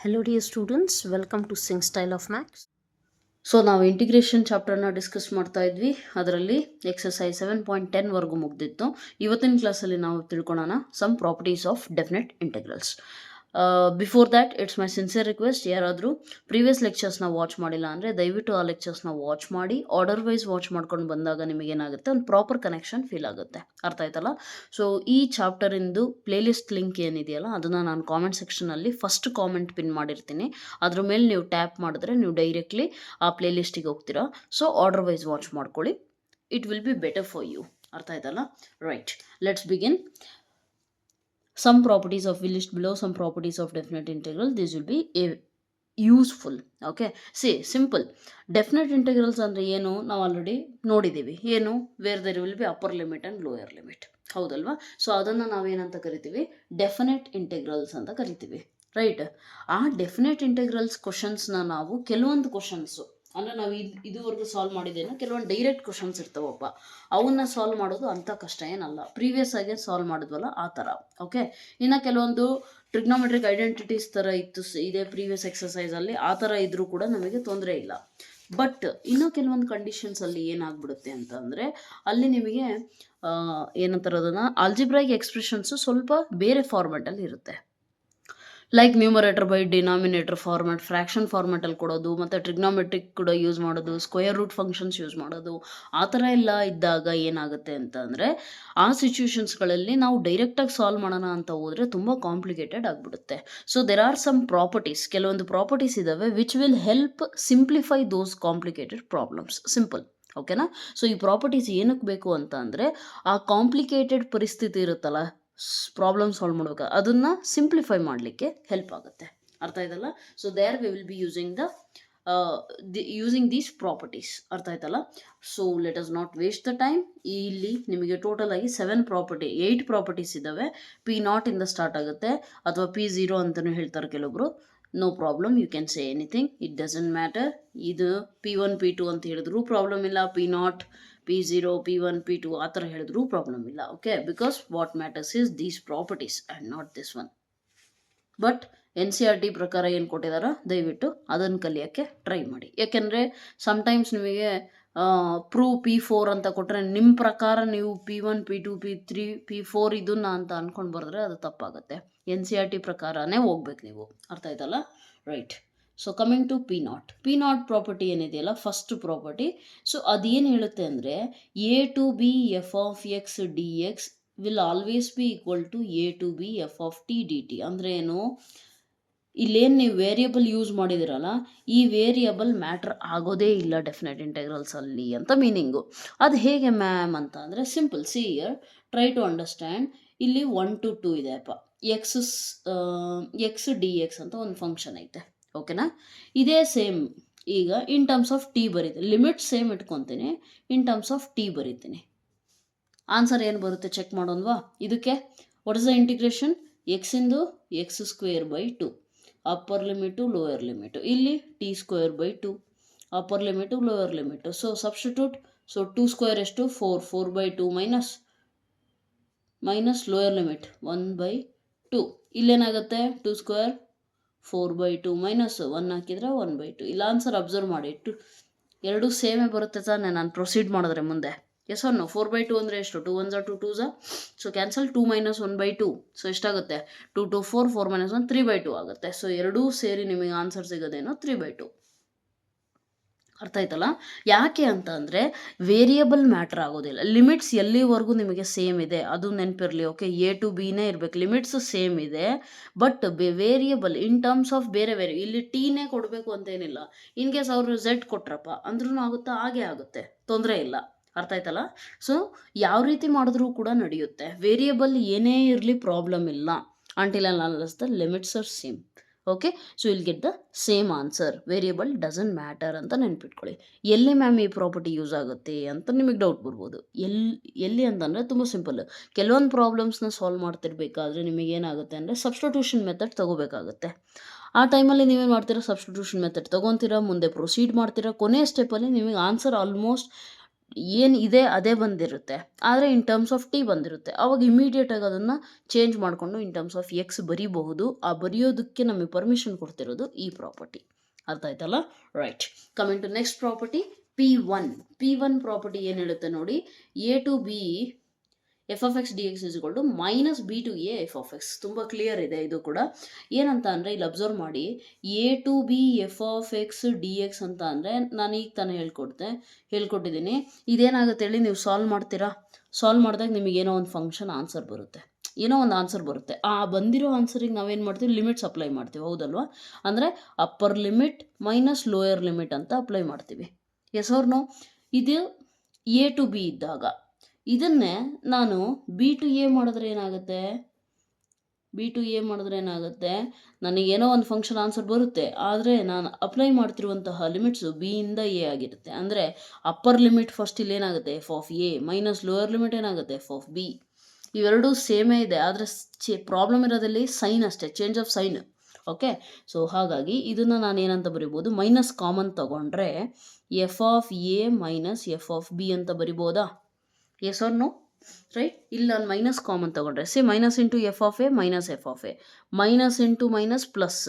Hello, dear students. Welcome to Sing Style of Max. So ನಾವು integration ಚಾಪ್ಟರ್ನ discuss ಮಾಡ್ತಾ ಇದ್ವಿ. ಅದರಲ್ಲಿ ಎಕ್ಸಸೈಸ್ 7.10 ಮುಗ್ದಿತ್ತು. ಇವತ್ತಿನ ಕ್ಲಾಸಲ್ಲಿ ನಾವು ತಿಳ್ಕೊಳ್ಳೋಣ some properties of definite integrals. Before that it's my sincere request, ಯಾರಾದರೂ ಪ್ರೀವಿಯಸ್ ಲೆಕ್ಚರ್ಸ್ನ ವಾಚ್ ಮಾಡಿಲ್ಲ ಅಂದರೆ ದಯವಿಟ್ಟು ಆ ಲೆಕ್ಚರ್ಸ್ನ ವಾಚ್ ಮಾಡಿ ಆರ್ಡರ್ ವೈಸ್ ವಾಚ್ ಮಾಡ್ಕೊಂಡು ಬಂದಾಗ ನಿಮಗೇನಾಗುತ್ತೆ, ಒಂದು ಪ್ರಾಪರ್ ಕನೆಕ್ಷನ್ ಫೀಲ್ ಆಗುತ್ತೆ. ಅರ್ಥ ಆಯ್ತಲ್ಲ? ಸೊ ಈ ಚಾಪ್ಟರಿಂದು ಪ್ಲೇಲಿಸ್ಟ್ ಲಿಂಕ್ ಏನಿದೆಯಲ್ಲ ಅದನ್ನು ನಾನು ಕಾಮೆಂಟ್ ಸೆಕ್ಷನಲ್ಲಿ ಫಸ್ಟ್ ಕಾಮೆಂಟ್ ಪಿನ್ ಮಾಡಿರ್ತೀನಿ. ಅದ್ರ ಮೇಲೆ ನೀವು ಟ್ಯಾಪ್ ಮಾಡಿದ್ರೆ ನೀವು ಡೈರೆಕ್ಟ್ಲಿ ಆ ಪ್ಲೇಲಿಸ್ಟಿಗೆ ಹೋಗ್ತೀರಾ. ಸೊ ಆರ್ಡರ್ ವೈಸ್ ವಾಚ್ ಮಾಡ್ಕೊಳ್ಳಿ, it will be better for you. ಅರ್ಥ ಆಯ್ತಲ್ಲ? Right, let's begin. Some properties of we list below some properties of definite integral. This will be useful. Okay, see, simple. Definite integrals ಅಂದ್ರೆ ಏನು ನಾವು already ನೋಡಿದ್ದೀವಿ. ಏನು, where there will be upper limit and lower limit, ಹೌದಲ್ವಾ? So ಅದನ್ನು ನಾವೇನಂತ ಕರಿತೀವಿ? Definite integrals ಅಂತ ಕರಿತೀವಿ. ರೈಟ್. ಆ ಡೆಫಿನೆಟ್ ಇಂಟೆಗ್ರಲ್ಸ್ ಕ್ವಶನ್ಸ್ನ ನಾವು ಕೆಲವೊಂದು ಕ್ವಶನ್ಸು ಅಂದರೆ ನಾವು ಇದುವರೆಗೂ ಸಾಲ್ವ್ ಮಾಡಿದ್ದೇನೆ, ಕೆಲವೊಂದು ಡೈರೆಕ್ಟ್ ಕ್ವಶನ್ಸ್ ಇರ್ತಾವಪ್ಪ, ಅವನ್ನ ಸಾಲ್ವ್ ಮಾಡೋದು ಅಂಥ ಕಷ್ಟ ಏನಲ್ಲ. ಪ್ರೀವಿಯಸ್ ಆಗಿ ಸಾಲ್ವ್ ಮಾಡಿದ್ವಲ್ಲ ಆ ಥರ. ಓಕೆ, ಇನ್ನು ಕೆಲವೊಂದು ಟ್ರಿಗ್ನೋಮೆಟ್ರಿಕ್ ಐಡೆಂಟಿಟೀಸ್ ಥರ ಇದೆ ಪ್ರೀವಿಯಸ್ ಎಕ್ಸಸೈಸಲ್ಲಿ, ಆ ಥರ ಇದ್ರೂ ಕೂಡ ನಮಗೆ ತೊಂದರೆ ಇಲ್ಲ. ಬಟ್ ಇನ್ನೂ ಕೆಲವೊಂದು ಕಂಡೀಷನ್ಸಲ್ಲಿ ಏನಾಗ್ಬಿಡುತ್ತೆ ಅಂತ ಅಂದರೆ, ಅಲ್ಲಿ ನಿಮಗೆ ಏನಂತಾರೆ ಅದನ್ನು, ಆಲ್ಜಿಬ್ರಾಯಿಕ್ ಎಕ್ಸ್ಪ್ರೆಷನ್ಸು ಸ್ವಲ್ಪ ಬೇರೆ ಫಾರ್ಮ್ಯಾಟಲ್ಲಿ ಇರುತ್ತೆ. Like numerator by denominator format, fraction ಫಾರ್ಮ್ಯಾಟಲ್ಲಿ ಕೊಡೋದು, ಮತ್ತು ಟ್ರಿಗ್ನೋಮೆಟ್ರಿಕ್ ಕೂಡ ಯೂಸ್ ಮಾಡೋದು, ಸ್ಕ್ವೇರ್ ರೂಟ್ ಫಂಕ್ಷನ್ಸ್ ಯೂಸ್ ಮಾಡೋದು, ಆ ಥರ ಎಲ್ಲ ಇದ್ದಾಗ ಏನಾಗುತ್ತೆ ಅಂತ ಅಂದರೆ, ಆ ಸಿಚುವೇಶನ್ಸ್ಗಳಲ್ಲಿ ನಾವು ಡೈರೆಕ್ಟಾಗಿ ಸಾಲ್ವ್ ಮಾಡೋಣ ಅಂತ ಹೋದರೆ ತುಂಬ ಕಾಂಪ್ಲಿಕೇಟೆಡ್ ಆಗಿಬಿಡುತ್ತೆ. So there are some properties, ಕೆಲವೊಂದು ಪ್ರಾಪರ್ಟೀಸ್ ಇದ್ದಾವೆ which will help simplify those complicated problems. Simple. ಓಕೆನಾ? ಸೊ ಈ ಪ್ರಾಪರ್ಟೀಸ್ ಏನಕ್ಕೆ ಬೇಕು ಅಂತ ಅಂದರೆ, ಆ ಕಾಂಪ್ಲಿಕೇಟೆಡ್ ಪರಿಸ್ಥಿತಿ ಇರುತ್ತಲ್ಲ, ಪ್ರಾಬ್ಲಮ್ ಸಾಲ್ವ್ ಮಾಡಬೇಕು, ಅದನ್ನು ಸಿಂಪ್ಲಿಫೈ ಮಾಡಲಿಕ್ಕೆ ಹೆಲ್ಪ್ ಆಗುತ್ತೆ. ಅರ್ಥ ಆಯ್ತಲ್ಲ? So there we will be using these properties. ಅರ್ಥ ಆಯ್ತಲ್ಲ? So let us not waste the time. ಇಲ್ಲಿ ನಿಮಗೆ ಟೋಟಲ್ ಆಗಿ 8 ಪ್ರಾಪರ್ಟೀಸ್ ಇದ್ದಾವೆ. P0 ಇಂದ ಸ್ಟಾರ್ಟ್ ಆಗುತ್ತೆ, ಅಥವಾ P0 ಅಂತಲೂ ಹೇಳ್ತಾರೆ ಕೆಲವೊಬ್ರು. No problem, you can say anything, it doesn't matter. ಇದು P1 P2 ಅಂತ ಹೇಳಿದ್ರು ಪ್ರಾಬ್ಲಮ್ ಇಲ್ಲ, P0 P0 P1 P2 ಆ ಥರ ಹೇಳಿದ್ರೂ ಪ್ರಾಬ್ಲಮ್ ಇಲ್ಲ. Okay, because what matters is these properties and not this one. But NCERT ಪ್ರಕಾರ ಏನು ಕೊಟ್ಟಿದಾರೋ ದಯವಿಟ್ಟು ಅದನ್ನು ಕಲಿಯೋಕ್ಕೆ ಟ್ರೈ ಮಾಡಿ. ಯಾಕೆಂದರೆ ಸಮ್ಟೈಮ್ಸ್ ನಿಮಗೆ ಪ್ರೂವ್ P4 ಅಂತ ಕೊಟ್ಟರೆ ನಿಮ್ಮ ಪ್ರಕಾರ ನೀವು P1 P2 P3 P4 ಇದನ್ನ ಅಂತ ಅಂದ್ಕೊಂಡು ಬರೆದ್ರೆ ಅದು ತಪ್ಪಾಗುತ್ತೆ. NCERT ಪ್ರಕಾರನೇ ಹೋಗ್ಬೇಕು ನೀವು. ಅರ್ಥ ಆಯ್ತಲ್ಲ? Right. So coming to P0 property ಏನಿದೆಯಲ್ಲ, ಫಸ್ಟ್ ಪ್ರಾಪರ್ಟಿ. ಸೊ ಅದೇನು ಹೇಳುತ್ತೆ ಅಂದರೆ, A to B f of x dx will always be equal to A to B f of t dt. ಅಂದರೆ ಏನು, ಇಲ್ಲೇನು ನೀವು ವೇರಿಯಬಲ್ ಯೂಸ್ ಮಾಡಿದಿರಲ್ಲ, ಈ ವೇರಿಯಬಲ್ ಮ್ಯಾಟ್ರ್ ಆಗೋದೇ ಇಲ್ಲ ಡೆಫಿನೆಟ್ ಇಂಟೆಗ್ರಲ್ಸಲ್ಲಿ ಅಂತ ಮೀನಿಂಗು. ಅದು ಹೇಗೆ ಮ್ಯಾಮ್ ಅಂತ ಅಂದರೆ, simple. See here, try to understand. ಇಲ್ಲಿ 1 to 2 ಇದೆ ಅಪ್ಪ, ಎಕ್ಸ್ ಡಿ ಎಕ್ಸ್ ಅಂತ ಒಂದು ಫಂಕ್ಷನ್ ಐತೆ. ಓಕೆನಾ? ಇದೇ ಸೇಮ್ ಈಗ ಇನ್ ಟರ್ಮ್ಸ್ ಆಫ್ ಟಿ ಬರೀತೀನಿ, ಲಿಮಿಟ್ ಸೇಮ್ ಇಟ್ಕೊತೀನಿ, ಇನ್ ಟರ್ಮ್ಸ್ ಆಫ್ ಟಿ ಬರೀತೀನಿ. ಆನ್ಸರ್ ಏನು ಬರುತ್ತೆ ಚೆಕ್ ಮಾಡೋಣವಾ? ಇದಕ್ಕೆ ವಾಟ್ ಇಸ್ ದ ಇಂಟಿಗ್ರೇಷನ್? ಎಕ್ಸಿಂದು x²/2, upper limit lower limit. ಇಲ್ಲಿ t²/2, upper limit lower limit. So substitute. So 2² ಎಷ್ಟು? 4, 4/2 ಮೈನಸ್ ಲೋಯರ್ ಲಿಮಿಟ್ 1/2. ಇಲ್ಲೇನಾಗುತ್ತೆ? 2² 4/2 ಮೈನಸ್ 1 ಹಾಕಿದರೆ 1/2. ಇಲ್ಲ ಆನ್ಸರ್ ಅಬ್ಸರ್ವ್ ಮಾಡಿ, ಎರಡೂ ಸೇಮೇ ಬರುತ್ತೆ ತಾನೆ ನಾನು ಪ್ರೊಸೀಡ್ ಮಾಡಿದ್ರೆ ಮುಂದೆ. ಎಸ್ ಒನ್ 4/2 ಅಂದರೆ ಎಷ್ಟು? 2 1s 2 2s. So cancel. 2 - 1/2. So ಎಷ್ಟಾಗುತ್ತೆ? 2 2 4 4 - 1 3/2 ಆಗುತ್ತೆ. ಸೊ ಎರಡೂ ಸೇರಿ ನಿಮಗೆ ಆನ್ಸರ್ ಸಿಗೋದೇನೋ 3/2. ಅರ್ಥ ಆಯ್ತಲ್ಲ? ಯಾಕೆ ಅಂತ ಅಂದರೆ, ವೇರಿಯಬಲ್ ಮ್ಯಾಟ್ರ್ ಆಗೋದಿಲ್ಲ. ಲಿಮಿಟ್ಸ್ ಎಲ್ಲಿವರೆಗೂ ನಿಮಗೆ ಸೇಮ್ ಇದೆ ಅದು ನೆನಪಿರಲಿ. ಓಕೆ, A to Bನೇ ಇರಬೇಕು, ಲಿಮಿಟ್ಸ್ ಸೇಮ್ ಇದೆ. But variable in terms of ಬೇರೆ ಇಲ್ಲಿ ಟೀನೇ ಕೊಡಬೇಕು ಅಂತೇನಿಲ್ಲ. ಇನ್ ಕೇಸ್ ಅವರು Z ಕೊಟ್ರಪ್ಪ ಅಂದ್ರೂ ಆಗುತ್ತಾ? ಹಾಗೆ ಆಗುತ್ತೆ, ತೊಂದರೆ ಇಲ್ಲ. ಅರ್ಥ ಆಯ್ತಲ್ಲ? ಸೊ ಯಾವ ರೀತಿ ಮಾಡಿದ್ರೂ ಕೂಡ ನಡೆಯುತ್ತೆ. ವೇರಿಯಬಲ್ ಏನೇ ಇರಲಿ ಪ್ರಾಬ್ಲಮ್ ಇಲ್ಲ, until and unless the limits are same. Okay, so will get the same answer. Variable doesn't matter ಅಂತ ನೆನ್ಪಿಟ್ಕೊಳ್ಳಿ. ಎಲ್ಲಿ ಮ್ಯಾಮ್ ಈ ಪ್ರಾಪರ್ಟಿ ಯೂಸ್ ಆಗುತ್ತೆ ಅಂತ ನಿಮಗೆ ಡೌಟ್ ಬರ್ಬೋದು. ಎಲ್ಲಿ ಅಂತಂದರೆ ತುಂಬ ಸಿಂಪಲ್. ಕೆಲವೊಂದು ಪ್ರಾಬ್ಲಮ್ಸ್ನ ಸಾಲ್ವ್ ಮಾಡ್ತಿರ್ಬೇಕಾದ್ರೆ ನಿಮಗೇನಾಗುತ್ತೆ ಅಂದರೆ ಸಬ್ಸ್ಟಿಟ್ಯೂಷನ್ ಮೆಥಡ್ ತೊಗೋಬೇಕಾಗುತ್ತೆ. ಆ ಟೈಮಲ್ಲಿ ನೀವೇನು ಮಾಡ್ತೀರಾ? ಸಬ್ಸ್ಟಿಟ್ಯೂಷನ್ ಮೆಥಡ್ ತೊಗೊತೀರಾ, ಮುಂದೆ ಪ್ರೊಸೀಡ್ ಮಾಡ್ತೀರಾ. ಕೊನೆಯ ಸ್ಟೆಪ್ಪಲ್ಲಿ ನಿಮಗೆ ಆನ್ಸರ್ ಆಲ್ಮೋಸ್ಟ್ ಏನಿದೆ ಅದೇ ಬಂದಿರುತ್ತೆ, ಆದರೆ ಇನ್ ಟರ್ಮ್ಸ್ ಆಫ್ ಟಿ ಬಂದಿರುತ್ತೆ. ಅವಾಗ ಇಮಿಡಿಯೇಟಾಗಿ ಅದನ್ನು ಚೇಂಜ್ ಮಾಡಿಕೊಂಡು ಇನ್ ಟರ್ಮ್ಸ್ ಆಫ್ ಎಕ್ಸ್ ಬರೀಬಹುದು. ಆ ಬರೆಯೋದಕ್ಕೆ ನಮಗೆ ಪರ್ಮಿಷನ್ ಕೊಡ್ತಿರೋದು ಈ ಪ್ರಾಪರ್ಟಿ. ಅರ್ಥ ಆಯ್ತಲ್ಲ? Right. Coming to next property P1 property ಏನು ಹೇಳುತ್ತೆ ನೋಡಿ, a to B F of X D X is equal to minus b to A F of x. ತುಂಬ ಕ್ಲಿಯರ್ ಇದೆ ಇದು ಕೂಡ. ಏನಂತ ಅಂದರೆ ಇಲ್ಲಿ ಅಬ್ಸರ್ವ್ ಮಾಡಿ, a to B F of X D X ಅಂತ ಅಂದರೆ ನಾನು ಈಗ ತಾನೇ ಹೇಳ್ಕೊಟ್ಟಿದ್ದೀನಿ. ಇದೇನಾಗುತ್ತೆ ಹೇಳಿ, ನೀವು ಸಾಲ್ವ್ ಮಾಡ್ತೀರಾ. ಸಾಲ್ವ್ ಮಾಡಿದಾಗ ನಿಮಗೇನೋ ಒಂದು ಫಂಕ್ಷನ್ ಆನ್ಸರ್ ಬರುತ್ತೆ. ಆ ಬಂದಿರೋ ಆನ್ಸರಿಗೆ ನಾವೇನು ಮಾಡ್ತೀವಿ, ಲಿಮಿಟ್ಸ್ ಅಪ್ಲೈ ಮಾಡ್ತೀವಿ, ಹೌದಲ್ವಾ? ಅಂದರೆ upper limit minus lower limit ಅಂತ ಅಪ್ಲೈ ಮಾಡ್ತೀವಿ. Yes or no? ಇದು ಎ ಟು ಬಿ ಇದ್ದಾಗ ಇದನ್ನೇ ನಾನು ಬಿ ಟು ಎ ಮಾಡಿದ್ರೆ ಏನಾಗುತ್ತೆ, ನನಗೇನೋ ಒಂದು ಫಂಕ್ಷನ್ ಆನ್ಸರ್ ಬರುತ್ತೆ, ಆದರೆ ನಾನು ಅಪ್ಲೈ ಮಾಡ್ತಿರುವಂತಹ ಲಿಮಿಟ್ಸು ಬಿ ಇಂದ ಎ ಆಗಿರುತ್ತೆ. ಅಂದರೆ ಅಪ್ಪರ್ ಲಿಮಿಟ್ ಫಸ್ಟ್ ಇಲ್ಲಿ ಏನಾಗುತ್ತೆ, F of A minus lower limit ಏನಾಗುತ್ತೆ, ಎಫ್ ಆಫ್ ಬಿ. ಇವೆರಡೂ ಸೇಮೇ ಇದೆ, ಆದರೆ ಪ್ರಾಬ್ಲಮ್ ಇರೋದಲ್ಲಿ ಸೈನ್ ಅಷ್ಟೇ, change of sign. Okay, so ಹಾಗಾಗಿ ಇದನ್ನು ನಾನು ಏನಂತ ಬರಿಬೋದು, ಮೈನಸ್ ಕಾಮನ್ ತಗೊಂಡ್ರೆ F of A minus F of B ಅಂತ ಬರಿಬೋದಾ? Yes or no? ರೈಟ್. ಇಲ್ಲಿ ನಾನು ಮೈನಸ್ ಕಾಮನ್ ತಗೊಂಡ್ರೆ minus into F of A minus F of A, minus into minus plus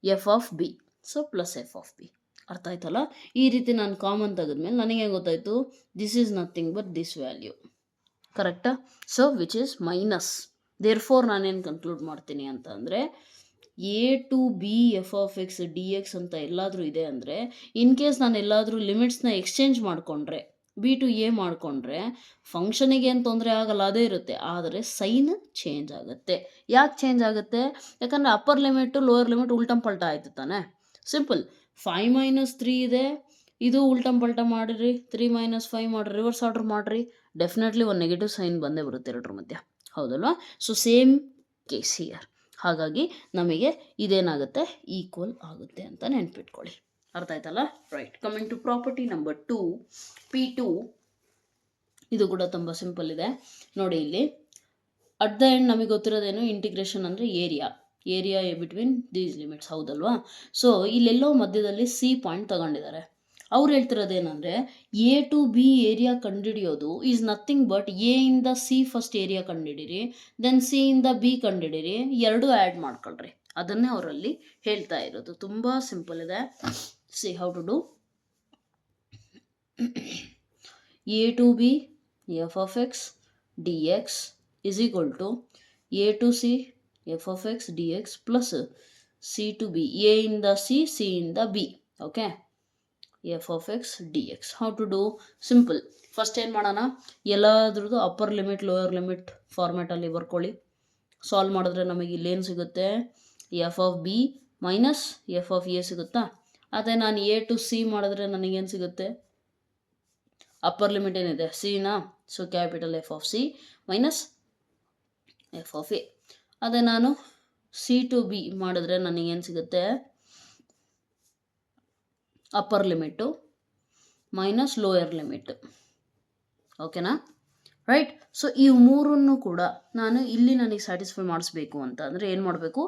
F of B, so plus F of B. ಅರ್ಥ ಆಯ್ತಲ್ಲ? ಈ ರೀತಿ ನಾನು ಕಾಮನ್ ತೆಗೆದ್ಮೇಲೆ ನನಗೆ ಗೊತ್ತಾಯಿತು, this is nothing but this value. ಕರೆಕ್ಟಾ? So which is minus. Therefore ನಾನೇನು ಕನ್ಕ್ಲೂಡ್ ಮಾಡ್ತೀನಿ ಅಂತ ಅಂದರೆ, A to B F of X D X ಅಂತ ಎಲ್ಲಾದರೂ ಇದೆ ಅಂದರೆ, ಇನ್ ಕೇಸ್ ನಾನು ಎಲ್ಲಾದರೂ ಲಿಮಿಟ್ಸ್ನ ಎಕ್ಸ್ಚೇಂಜ್ ಮಾಡಿಕೊಂಡ್ರೆ, ಬಿ ಟು ಎ ಮಾಡಿಕೊಂಡ್ರೆ ಫಂಕ್ಷನಿಗೆ ಏನು ತೊಂದರೆ ಆಗಲ್ಲ, ಅದೇ ಇರುತ್ತೆ, ಆದರೆ ಸೈನ್ ಚೇಂಜ್ ಆಗುತ್ತೆ. ಯಾಕೆ ಚೇಂಜ್ ಆಗುತ್ತೆ? ಯಾಕಂದರೆ ಅಪ್ಪರ್ ಲಿಮಿಟು ಲೋಯರ್ ಲಿಮಿಟ್ ಉಲ್ಟಂಪಲ್ಟ ಆಯಿತು ತಾನೆ. ಸಿಂಪಲ್. 5 - 3 ಇದೆ, ಇದು ಉಲ್ಟಂಪಲ್ಟ ಮಾಡಿರಿ, 3 - 5 ಮಾಡಿರಿ, ರಿವರ್ಸ್ ಆರ್ಡರ್ ಮಾಡಿರಿ, ಡೆಫಿನೆಟ್ಲಿ ಒಂದು ನೆಗೆಟಿವ್ ಸೈನ್ ಬಂದೇ ಬರುತ್ತೆ ಎರಡರ ಮಧ್ಯ, ಹೌದಲ್ವಾ? So same case here. ಹಾಗಾಗಿ ನಮಗೆ ಇದೇನಾಗುತ್ತೆ, ಈಕ್ವಲ್ ಆಗುತ್ತೆ ಅಂತ ನೆನ್ಪಿಟ್ಕೊಳ್ಳಿ. ಅರ್ಥ ಆಯ್ತಲ್ಲ? Right. Coming to property number 2, P2. ಇದು ಕೂಡ ತುಂಬ ಸಿಂಪಲ್ ಇದೆ ನೋಡಿ. ಇಲ್ಲಿ ಅಟ್ ದ ಎಂಡ್ ನಮಗೆ ಗೊತ್ತಿರೋದೇನು, ಇಂಟಿಗ್ರೇಷನ್ ಅಂದರೆ ಏರಿಯಾ ಬಿಟ್ವೀನ್ ದೀಸ್ ಲಿಮಿಟ್ಸ್, ಹೌದಲ್ವಾ? ಸೊ ಇಲ್ಲೆಲ್ಲೋ ಮಧ್ಯದಲ್ಲಿ ಸಿ ಪಾಯಿಂಟ್ ತಗೊಂಡಿದ್ದಾರೆ. ಅವ್ರು ಹೇಳ್ತಿರೋದೇನೆಂದರೆ, ಎ ಟು ಬಿ ಏರಿಯಾ ಕಂಡುಹಿಡಿಯೋದು ಈಸ್ ನಥಿಂಗ್ ಬಟ್ ಎ ಇಂದ ಸಿ ಫಸ್ಟ್ ಏರಿಯಾ ಕಂಡುಹಿಡಿರಿ, ದೆನ್ ಸಿ ಇಂದ ಬಿ ಕಂಡುಹಿಡಿರಿ, ಎರಡೂ ಆ್ಯಡ್ ಮಾಡ್ಕೊಳ್ರಿ. ಅದನ್ನೇ ಅವರಲ್ಲಿ ಹೇಳ್ತಾ ಇರೋದು. ತುಂಬ ಸಿಂಪಲ್ ಇದೆ. See how to do. A to B F of X D X is equal to a to c f of X D X plus c to b, a ಇಂದ ಸಿ, ಸಿ ಇಂದ b. Okay, f of X D x. How to do? Simple. First ಏನು ಮಾಡೋಣ, ಎಲ್ಲದ್ರದ್ದು upper limit lower limit ಫಾರ್ಮ್ಯಾಟಲ್ಲಿ ಬರ್ಕೊಳ್ಳಿ. Solve ಮಾಡಿದ್ರೆ ನಮಗೆ ಇಲ್ಲೇನು ಸಿಗುತ್ತೆ, f of B minus F of a ಸಿಗುತ್ತಾ? ಅದೇ ನಾನು ಎ ಟು ಸಿ ಮಾಡಿದ್ರೆ ನನಗೇನು ಸಿಗುತ್ತೆ, ಅಪ್ಪರ್ ಲಿಮಿಟ್ ಏನಿದೆ ಸಿನಾ, so capital F of C minus F of A. ಅದೇ ನಾನು ಸಿ ಟು ಬಿ ಮಾಡಿದ್ರೆ ನನಗೇನು ಸಿಗುತ್ತೆ, upper limit minus lower limit. ಓಕೆನಾ? ರೈಟ್. ಸೊ ಈ ಮೂರನ್ನು ಕೂಡ ನನಗೆ ಸ್ಯಾಟಿಸ್ಫೈ ಮಾಡಿಸ್ಬೇಕು ಅಂತ ಅಂದರೆ ಏನು ಮಾಡಬೇಕು,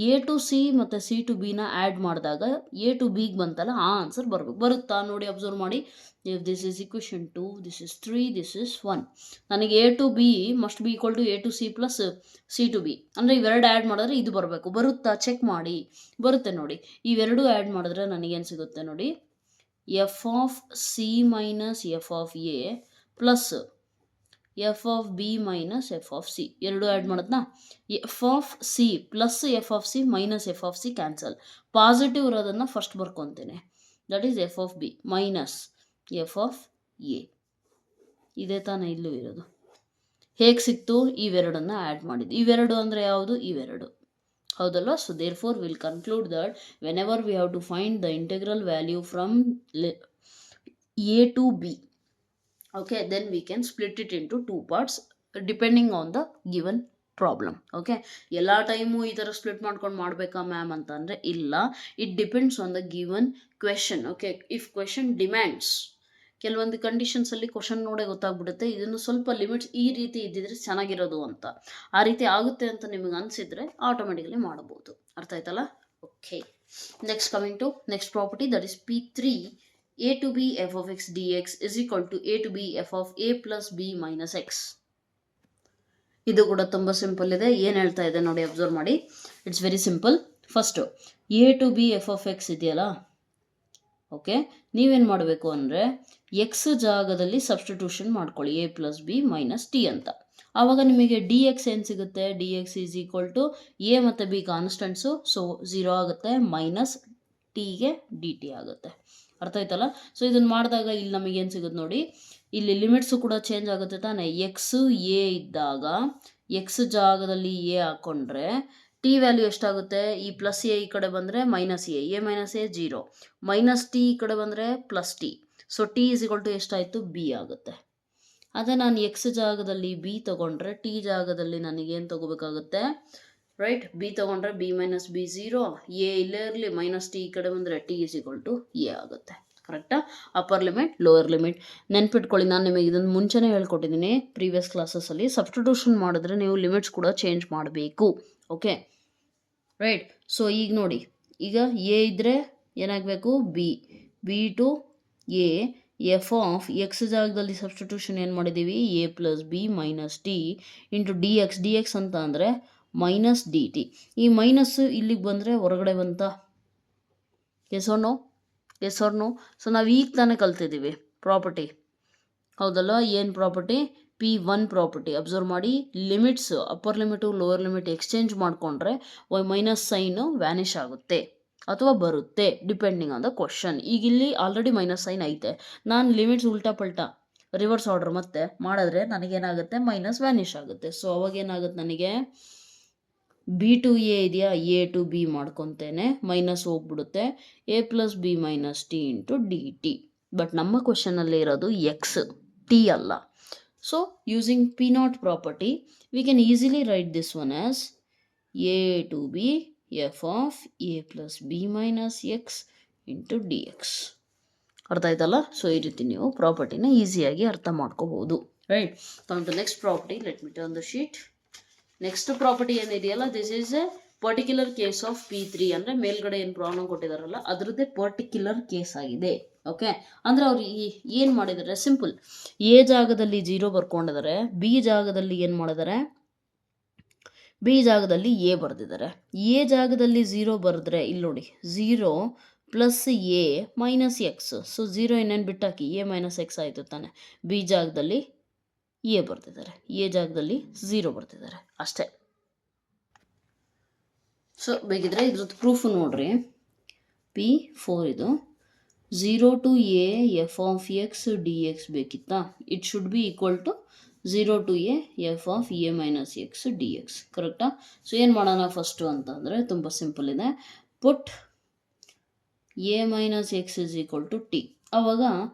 ಎ ಟು ಸಿ ಮತ್ತು ಸಿ ಟು ಬಿನ ಆ್ಯಡ್ ಮಾಡಿದಾಗ ಎ ಟು ಬಿಗೆ ಬಂತಲ್ಲ, ಆ ಆನ್ಸರ್ ಬರುತ್ತಾ ನೋಡಿ. ಅಬ್ಸರ್ವ್ ಮಾಡಿ, if this is equation 2, this is 3, this is 1, ನನಗೆ a to b must be equal to a to c plus c to b. ಅಂದರೆ ಇವೆರಡು ಆ್ಯಡ್ ಮಾಡಿದ್ರೆ ಇದು ಬರಬೇಕು. ಬರುತ್ತಾ ಚೆಕ್ ಮಾಡಿ. ಬರುತ್ತೆ ನೋಡಿ. ಇವೆರಡು ಆ್ಯಡ್ ಮಾಡಿದ್ರೆ ನನಗೇನು ಸಿಗುತ್ತೆ ನೋಡಿ, F of C minus F of A plus F of B minus F of C. ಎರಡು ಆ್ಯಡ್ ಮಾಡೋದನ್ನ F of C plus F of C minus F of C cancel. Positive ಇರೋದನ್ನು ಫಸ್ಟ್ ಬರ್ಕೊತೇನೆ, that is F of B minus F of A. ಇದೇ ತಾನೇ ಇಲ್ಲೂ ಇರೋದು. ಹೇಗೆ ಸಿಕ್ತು? ಇವೆರಡನ್ನು ಆ್ಯಡ್ ಮಾಡಿದ್ದು. ಇವೆರಡು ಅಂದರೆ ಯಾವುದು? ಇವೆರಡು, ಹೌದಲ್ವಾ? So therefore will conclude that whenever we have to find the integral value from a to b, okay, then we can split it into 2 parts depending on the given problem. okay, ಎಲ್ಲ time ಈ ಥರ split ಮಾಡ್ಕೊಂಡು ಮಾಡಬೇಕಾ ma'am ಅಂತ ಅಂದರೆ ಇಲ್ಲ, it depends on the given question. Okay, if question demands, ಕೆಲವೊಂದು ಕಂಡೀಷನ್ಸಲ್ಲಿ question ನೋಡೇ ಗೊತ್ತಾಗ್ಬಿಡುತ್ತೆ ಇದನ್ನು ಸ್ವಲ್ಪ ಲಿಮಿಟ್ಸ್ ಈ ರೀತಿ ಇದ್ದಿದ್ರೆ ಚೆನ್ನಾಗಿರೋದು ಅಂತ. ಆ ರೀತಿ ಆಗುತ್ತೆ ಅಂತ ನಿಮಗೆ ಅನಿಸಿದರೆ ಆಟೋಮೆಟಿಕಲಿ ಮಾಡಬಹುದು. ಅರ್ಥ ಆಯ್ತಲ್ಲ? Okay, next coming to next property, that is P3 a to b f of x dx is equal to a to b f of a plus b minus x. ಇದು ಕೂಡ ತುಂಬ ಸಿಂಪಲ್ ಇದೆ. ಏನು ಹೇಳ್ತಾ ಇದೆ ನೋಡಿ, ಅಬ್ಸರ್ವ್ ಮಾಡಿ. It's very simple. First a to B F of x ಇದೆಯಲ್ಲ, ಓಕೆ, ನೀವೇನು ಮಾಡಬೇಕು ಅಂದರೆ ಎಕ್ಸ್ ಜಾಗದಲ್ಲಿ ಸಬ್ಸ್ಟಿಟ್ಯೂಷನ್ ಮಾಡ್ಕೊಳ್ಳಿ, a plus b minus t ಅಂತ. ಆವಾಗ ನಿಮಗೆ ಡಿ ಎಕ್ಸ್ ಏನು ಸಿಗುತ್ತೆ, d x is equal to a ಮತ್ತು ಬಿ ಕಾನ್ಸ್ಟೆಂಟ್ಸು, ಸೊ 0 ಆಗುತ್ತೆ, ಮೈನಸ್ ಟಿಗೆ ಡಿ ಟಿ ಆಗುತ್ತೆ. ಅರ್ಥ ಆಯ್ತಲ್ಲ? ಸೊ ಇದನ್ನು ಮಾಡಿದಾಗ ಇಲ್ಲಿ ನಮಗೇನು ಸಿಗುತ್ತೆ ನೋಡಿ, ಇಲ್ಲಿ ಲಿಮಿಟ್ಸು ಕೂಡ ಚೇಂಜ್ ಆಗುತ್ತೆ ತಾನೇ. ಎಕ್ಸ್ ಎ ಇದ್ದಾಗ ಎಕ್ಸ್ ಜಾಗದಲ್ಲಿ ಎ ಹಾಕ್ಕೊಂಡ್ರೆ ಟಿ ವ್ಯಾಲ್ಯೂ ಎಷ್ಟಾಗುತ್ತೆ, ಈ ಪ್ಲಸ್ ಎ ಈ ಕಡೆ ಬಂದರೆ minus a minus A 0, minus t ಈ ಕಡೆ ಬಂದರೆ plus t, so t is equal to ಎಷ್ಟಾಯಿತು, ಬಿ ಆಗುತ್ತೆ. ಅದೇ ನಾನು ಎಕ್ಸ್ ಜಾಗದಲ್ಲಿ ಬಿ ತೊಗೊಂಡ್ರೆ ಟಿ ಜಾಗದಲ್ಲಿ ನನಗೇನು ತೊಗೋಬೇಕಾಗುತ್ತೆ, ರೈಟ್, ಬಿ ತೊಗೊಂಡ್ರೆ ಬಿ ಮೈನಸ್ ಬಿ 0, ಎ ಇಲ್ಲೇ ಇರಲಿ, ಮೈನಸ್ ಟಿ ಈ ಕಡೆ ಬಂದರೆ t is equal to a ಆಗುತ್ತೆ. ಕರೆಕ್ಟಾ? ಅಪ್ಪರ್ ಲಿಮಿಟ್, ಲೋವರ್ ಲಿಮಿಟ್ ನೆನ್ಪಿಟ್ಕೊಳ್ಳಿ. ನಾನು ನಿಮಗೆ ಇದನ್ನು ಮುಂಚೆನೇ ಹೇಳ್ಕೊಟ್ಟಿದ್ದೀನಿ ಪ್ರೀವಿಯಸ್ ಕ್ಲಾಸಸ್ಸಲ್ಲಿ. ಸಬ್ಸ್ಟಿಟ್ಯೂಷನ್ ಮಾಡಿದ್ರೆ ನೀವು ಲಿಮಿಟ್ಸ್ ಕೂಡ ಚೇಂಜ್ ಮಾಡಬೇಕು. Okay, right. ಸೊ ಈಗ ನೋಡಿ, ಈಗ ಎ ಇದ್ದರೆ ಏನಾಗಬೇಕು, b to A F of X ಜಾಗದಲ್ಲಿ ಸಬ್ಸ್ಟಿಟ್ಯೂಷನ್ ಏನು ಮಾಡಿದ್ದೀವಿ, a plus b minus t into d X ಅಂತ ಅಂದರೆ ಮೈನಸ್ ಡಿ ಟಿ. ಈ ಮೈನಸ್ಸು ಇಲ್ಲಿಗೆ ಬಂದರೆ ಹೊರಗಡೆ ಬಂತ, ಎಸ್ ಆರ್ ನೋ? ಸೊ ನಾವು ಈಗ ತಾನೇ ಕಲ್ತಿದ್ದೀವಿ ಪ್ರಾಪರ್ಟಿ, ಹೌದಲ್ಲ? ಏನು ಪ್ರಾಪರ್ಟಿ, P1 ಪ್ರಾಪರ್ಟಿ. ಅಬ್ಸರ್ವ್ ಮಾಡಿ, limits upper limit lower limit exchange ಮಾಡಿಕೊಂಡ್ರೆ ಮೈನಸ್ ಸೈನು ವ್ಯಾನಿಷ್ ಆಗುತ್ತೆ ಅಥವಾ ಬರುತ್ತೆ, ಡಿಪೆಂಡಿಂಗ್ ಆನ್ ದ ಕ್ವಶನ್. ಈಗ ಇಲ್ಲಿ ಆಲ್ರೆಡಿ ಮೈನಸ್ ಸೈನ್ ಐತೆ, ನಾನು ಲಿಮಿಟ್ಸ್ ಉಲ್ಟಾ ಪಲ್ಟಾ ರಿವರ್ಸ್ ಆರ್ಡರ್ ಮತ್ತೆ ಮಾಡಿದ್ರೆ ನನಗೇನಾಗುತ್ತೆ, ಮೈನಸ್ ವ್ಯಾನಿಷ್ ಆಗುತ್ತೆ. ಸೊ ಅವಾಗೇನಾಗುತ್ತೆ, ನನಗೆ ಬಿ ಟು ಎ ಇದೆಯಾ, ಎ ಟು ಬಿ ಮಾಡ್ಕೊತೇನೆ, ಮೈನಸ್ ಹೋಗ್ಬಿಡುತ್ತೆ, a plus b minus t into d t. But ನಮ್ಮ ಕ್ವಶನಲ್ಲಿ ಇರೋದು ಎಕ್ಸ್, ಟಿ ಅಲ್ಲ. So using P naught property we can easily write this one as a to B F of A plus b minus x into d X. ಅರ್ಥ ಆಯ್ತಲ್ಲ? So ಈ ರೀತಿ ನೀವು ಪ್ರಾಪರ್ಟಿನ ಈಸಿಯಾಗಿ ಅರ್ಥ ಮಾಡ್ಕೋಬಹುದು. Right, come to next property. Let me turn the sheet. Next property ಏನಿದೆಯಲ್ಲ, this is a particular case of P3. ಅಂದರೆ ಮೇಲ್ಗಡೆ ಏನು ಪ್ರಾಬ್ಲಮ್ ಕೊಟ್ಟಿದಾರಲ್ಲ ಅದರದ್ದೇ ಪರ್ಟಿಕ್ಯುಲರ್ ಕೇಸ್ ಆಗಿದೆ. ಓಕೆ, ಅಂದರೆ ಅವ್ರು ಏನು ಮಾಡಿದ್ದಾರೆ, ಸಿಂಪಲ್, ಎ ಜಾಗದಲ್ಲಿ 0 ಬರ್ಕೊಂಡಿದ್ದಾರೆ, ಬಿ ಜಾಗದಲ್ಲಿ ಏನು ಮಾಡಿದ್ದಾರೆ, ಬಿ ಜಾಗದಲ್ಲಿ ಎ ಬರೆದಿದ್ದಾರೆ. ಎ ಜಾಗದಲ್ಲಿ 0 ಬರೆದ್ರೆ ಇಲ್ಲಿ ನೋಡಿ, 0 plus A minus X, so 0 ಇನ್ನೇನು ಬಿಟ್ಟಾಕಿ, ಎ ಮೈನಸ್ ಎಕ್ಸ್ ಆಯಿತು ತಾನೆ. ಬಿ ಜಾಗದಲ್ಲಿ ಎ ಬರ್ತಿದ್ದಾರೆ, ಎ ಜಾಗದಲ್ಲಿ 0 ಬರ್ತಿದ್ದಾರೆ, ಅಷ್ಟೇ. ಸೊ ಬೇಕಿದ್ರೆ ಇದ್ರದ್ದು ಪ್ರೂಫ್ ನೋಡ್ರಿ. P4 ಇದು 0 to A F of X D X ಬೇಕಿತ್ತಾ, it should be equal to 0 to A F of A minus X D X. ಕರೆಕ್ಟಾ? ಸೊ ಏನು ಮಾಡೋಣ ಫಸ್ಟು ಅಂತಂದರೆ ತುಂಬ ಸಿಂಪಲ್ ಇದೆ. Put A minus X is equal to T. ಆವಾಗ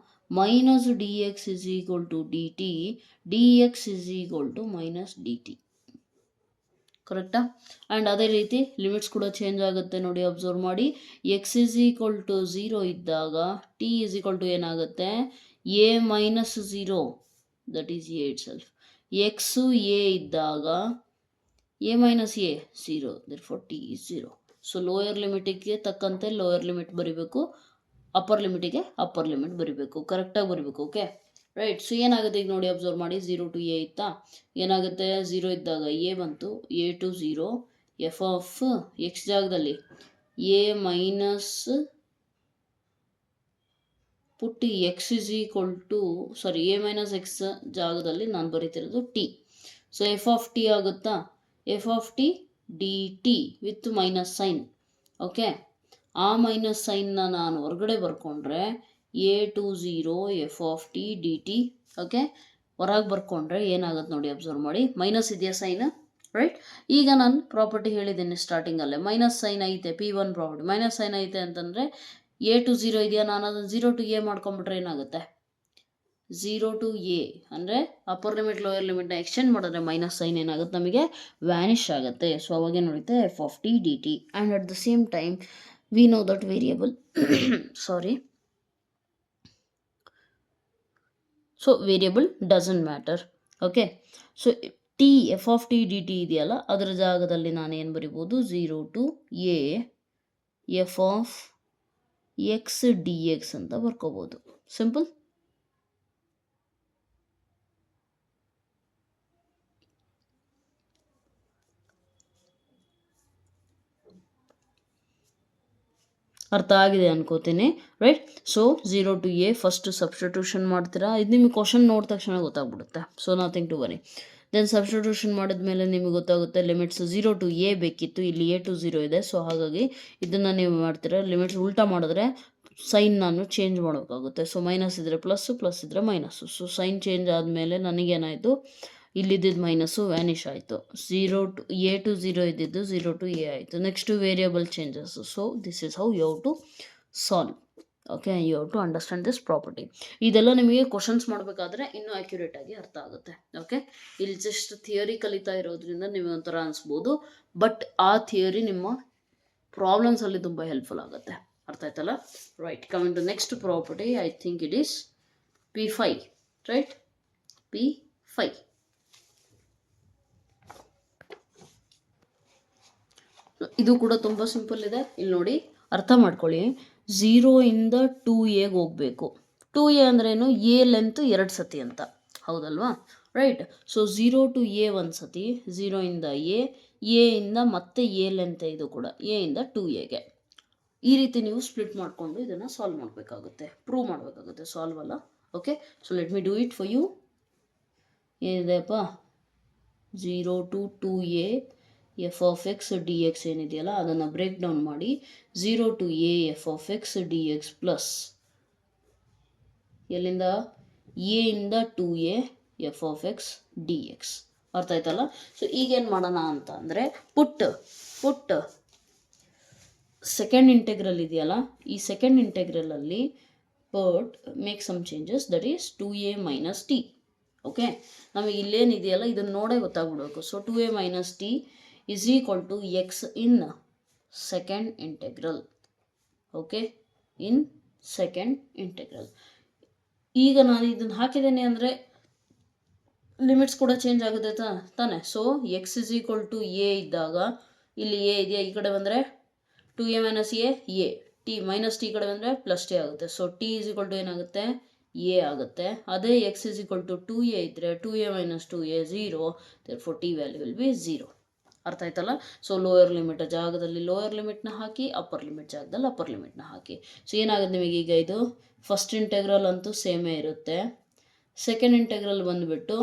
minus D X is equal to D T, D X is equal to minus D T. ಕರೆಕ್ಟಾ? And ಅದೇ ರೀತಿ ಲಿಮಿಟ್ಸ್ ಕೂಡ ಚೇಂಜ್ ಆಗುತ್ತೆ ನೋಡಿ, ಅಬ್ಸರ್ವ್ ಮಾಡಿ. ಎಕ್ಸ್ ಇಸ್ ಈಕ್ವಲ್ ಟು 0 ಇದ್ದಾಗ T is equal to ಏನಾಗುತ್ತೆ, A minus 0, that is A ಇಟ್ ಸೆಲ್ಫ್. ಎಕ್ಸು ಎ ಇದ್ದಾಗ A minus A 0, therefore T is 0. So lower ಲಿಮಿಟಿಗೆ ತಕ್ಕಂತೆ ಲೋಯರ್ ಲಿಮಿಟ್ ಬರೀಬೇಕು, ಅಪ್ಪರ್ ಲಿಮಿಟಿಗೆ ಅಪ್ಪರ್ ಲಿಮಿಟ್ ಬರೀಬೇಕು, ಕರೆಕ್ಟಾಗಿ ಬರೀಬೇಕು. Okay, right. ಸೊ ಏನಾಗುತ್ತೆ ಈಗ ನೋಡಿ, ಅಬ್ಸರ್ವ್ ಮಾಡಿ. 0 ಟು ಎ ಇತ್ತಾ, ಏನಾಗುತ್ತೆ, 0 ಇದ್ದಾಗ ಎ ಬಂತು, A to 0 F of X ಜಾಗದಲ್ಲಿ A minus put X is equal to A minus X ಜಾಗದಲ್ಲಿ ನಾನು ಬರೀತಿರೋದು T. So F of T ಆಗುತ್ತಾ, F of T D T with minus sign. Okay, ಆ ಮೈನಸ್ ಸೈನ್ನ ನಾನು ಹೊರಗಡೆ ಬರ್ಕೊಂಡ್ರೆ A to 0 F of T D T. Okay, ಹೊರಗೆ ಬರ್ಕೊಂಡ್ರೆ ಏನಾಗುತ್ತೆ ನೋಡಿ, ಅಬ್ಸರ್ವ್ ಮಾಡಿ. ಮೈನಸ್ ಇದೆಯಾ ಸೈನ್, ರೈಟ್? ಈಗ ನಾನು ಪ್ರಾಪರ್ಟಿ ಹೇಳಿದ್ದೀನಿ ಸ್ಟಾರ್ಟಿಂಗಲ್ಲೇ, ಮೈನಸ್ ಸೈನ್ ಐತೆ, P1 ಪ್ರಾಪರ್ಟಿ. ಮೈನಸ್ ಸೈನ್ ಐತೆ ಅಂತಂದರೆ ಎ ಟು 0 ಇದೆಯಾ, ನಾನು ಅದನ್ನು 0 ಟು ಎ ಮಾಡ್ಕೊಂಬಿಟ್ರೆ ಏನಾಗುತ್ತೆ, 0 ಟು ಎ ಅಂದರೆ ಅಪ್ಪರ್ ಲಿಮಿಟ್ ಲೋಯರ್ ಲಿಮಿಟ್ನ ಎಕ್ಸ್ಚೇಂಜ್ ಮಾಡಿದ್ರೆ ಮೈನಸ್ ಸೈನ್ ಏನಾಗುತ್ತೆ, ನಮಗೆ ವ್ಯಾನಿಷ್ ಆಗುತ್ತೆ. ಸೊ ಅವಾಗೇನು ನೋಡುತ್ತೆ, F of T D T. And at the same time we know that variable so variable doesn't matter. Okay, so T F of T D T ಇದೆಯಲ್ಲ, ಅದರ ಜಾಗದಲ್ಲಿ ನಾನು ಏನು ಬರಿಬೋದು, 0 to A F of X D X ಅಂತ ಬರ್ಕೋಬೋದು. Simple. ಅರ್ಥ ಆಗಿದೆ ಅನ್ಕೋತೀನಿ, right. So 0 to a first substitution ಮಾಡ್ತೀರಾ. ಇದು ನಿಮಗೆ ಕ್ವಶನ್ ನೋಡಿದ ತಕ್ಷಣ ಗೊತ್ತಾಗ್ಬಿಡುತ್ತೆ. So nothing to worry. Then substitution ಮಾಡಿದ್ಮೇಲೆ ನಿಮಗೆ ಗೊತ್ತಾಗುತ್ತೆ ಲಿಮಿಟ್ಸ್ 0 to a ಬೇಕಿತ್ತು, ಇಲ್ಲಿ a to 0 ಇದೆ. ಸೊ ಹಾಗಾಗಿ ಇದನ್ನು ನೀವು ಮಾಡ್ತೀರಾ, ಲಿಮಿಟ್ಸ್ ಉಲ್ಟಾ ಮಾಡಿದ್ರೆ ಸೈನ್ ನಾನು ಚೇಂಜ್ ಮಾಡೋಕ್ಕಾಗುತ್ತೆ. ಸೊ ಮೈನಸ್ ಇದ್ದರೆ ಪ್ಲಸ್ಸು, ಪ್ಲಸ್ ಇದ್ದರೆ ಮೈನಸ್ಸು. ಸೊ ಸೈನ್ ಚೇಂಜ್ ಆದಮೇಲೆ ನನಗೇನಾಯಿತು, ಇಲ್ಲಿದ್ದಿದ್ದು ಮೈನಸ್ಸು ವ್ಯಾನಿಷ್ ಆಯಿತು. 0 to a to 0 ಇದ್ದಿದ್ದು 0 to a ಆಯಿತು. Next variable changes. So this is how you have to solve. Okay, you have to understand this property. ಇದೆಲ್ಲ ನಿಮಗೆ questions ಮಾಡಬೇಕಾದ್ರೆ ಇನ್ನೂ accurate ಆಗಿ ಅರ್ಥ ಆಗುತ್ತೆ. ಓಕೆ, ಇಲ್ಲಿ ಜಸ್ಟ್ ಥಿಯರಿ ಕಲಿತಾ ಇರೋದ್ರಿಂದ ನಿಮಗೆ ಒಂಥರ ಅನಿಸ್ಬೋದು, ಬಟ್ ಆ ಥಿಯರಿ ನಿಮ್ಮ ಪ್ರಾಬ್ಲಮ್ಸಲ್ಲಿ ತುಂಬ ಹೆಲ್ಪ್ಫುಲ್ ಆಗುತ್ತೆ. ಅರ್ಥ ಆಯ್ತಲ್ಲ? Right, coming to next property. I think it is P5, right? P5. ಇದು ಕೂಡ ತುಂಬ ಸಿಂಪಲ್ ಇದೆ. ಇಲ್ಲಿ ನೋಡಿ, ಅರ್ಥ ಮಾಡ್ಕೊಳ್ಳಿ. 0 ಇಂದ 2a ಹೋಗಬೇಕು. 2a ಅಂದ್ರೇನು? ಎ ಲೆಂತ್ 2 ಸತಿ ಅಂತ, ಹೌದಲ್ವಾ? ರೈಟ್. ಸೊ 0 to a ಒಂದು ಸತಿ, 0 ಇಂದ ಎ ಇಂದ ಮತ್ತೆ ಎ ಲೆಂತ್, ಇದು ಕೂಡ ಎ ಇಂದ 2aಗೆ. ಈ ರೀತಿ ನೀವು ಸ್ಪ್ಲಿಟ್ ಮಾಡಿಕೊಂಡು ಇದನ್ನು ಸಾಲ್ವ್ ಮಾಡಬೇಕಾಗುತ್ತೆ, ಪ್ರೂವ್ ಮಾಡಬೇಕಾಗುತ್ತೆ, ಸಾಲ್ವ್ ಅಲ್ಲ. Okay, so let me do it for you. ಏನಿದೆಯಪ್ಪ, 0 to 2a F of X D X ಏನಿದೆಯಲ್ಲ ಅದನ್ನು ಬ್ರೇಕ್ ಡೌನ್ ಮಾಡಿ 0 to a F of X D X plus ಎಲ್ಲಿಂದ ಎ ಇಂದ 2a F of X D X. ಅರ್ಥ ಆಯ್ತಲ್ಲ? So ಈಗೇನು ಮಾಡೋಣ ಅಂತ ಅಂದರೆ, ಪುಟ್ ಸೆಕೆಂಡ್ ಇಂಟೆಗ್ರಲ್ ಇದೆಯಲ್ಲ, ಈ ಸೆಕೆಂಡ್ ಇಂಟೆಗ್ರಲಲ್ಲಿ make some changes, that is 2a minus T. Okay, ನಮಗೆ ಇಲ್ಲೇನಿದೆಯಲ್ಲ ಇದನ್ನು ನೋಡೇ ಗೊತ್ತಾಗ್ಬಿಡ್ಬೇಕು. So 2a minus T is equal to x in second integral. Okay, in second integral. ಈಗ ನಾನು ಇದನ್ನು ಹಾಕಿದ್ದೇನೆ ಅಂದರೆ ಲಿಮಿಟ್ಸ್ ಕೂಡ ಚೇಂಜ್ ಆಗುತ್ತೆ ತಾನೆ. So x is equal to a ಇದ್ದಾಗ, ಇಲ್ಲಿ ಎ ಇದೆಯಾ, ಈ ಕಡೆ ಬಂದರೆ 2a minus a t minus t ಕಡೆ ಬಂದರೆ ಪ್ಲಸ್ ಟಿ ಆಗುತ್ತೆ. So t is equal to ಏನಾಗುತ್ತೆ, ಎ ಆಗುತ್ತೆ. ಅದೇ x is equal to 2a ಇದ್ದರೆ 2a minus 2a 0, therefore t value will be 0. ಅರ್ಥ ಆಯ್ತಲ್ಲ? ಸೊ ಲೋಯರ್ ಲಿಮಿಟ್ ಜಾಗದಲ್ಲಿ ಲೋಯರ್ ಲಿಮಿಟ್ನ ಹಾಕಿ, ಅಪ್ಪರ್ ಲಿಮಿಟ್ ಜಾಗದಲ್ಲಿ ಅಪ್ಪರ್ ಲಿಮಿಟ್ನ ಹಾಕಿ. ಸೊ ಏನಾಗುತ್ತೆ ನಿಮಗೆ, ಈಗ ಇದು ಫಸ್ಟ್ ಇಂಟೆಗ್ರಲ್ ಅಂತೂ ಸೇಮೇ ಇರುತ್ತೆ. ಸೆಕೆಂಡ್ ಇಂಟೆಗ್ರಲ್ ಬಂದುಬಿಟ್ಟು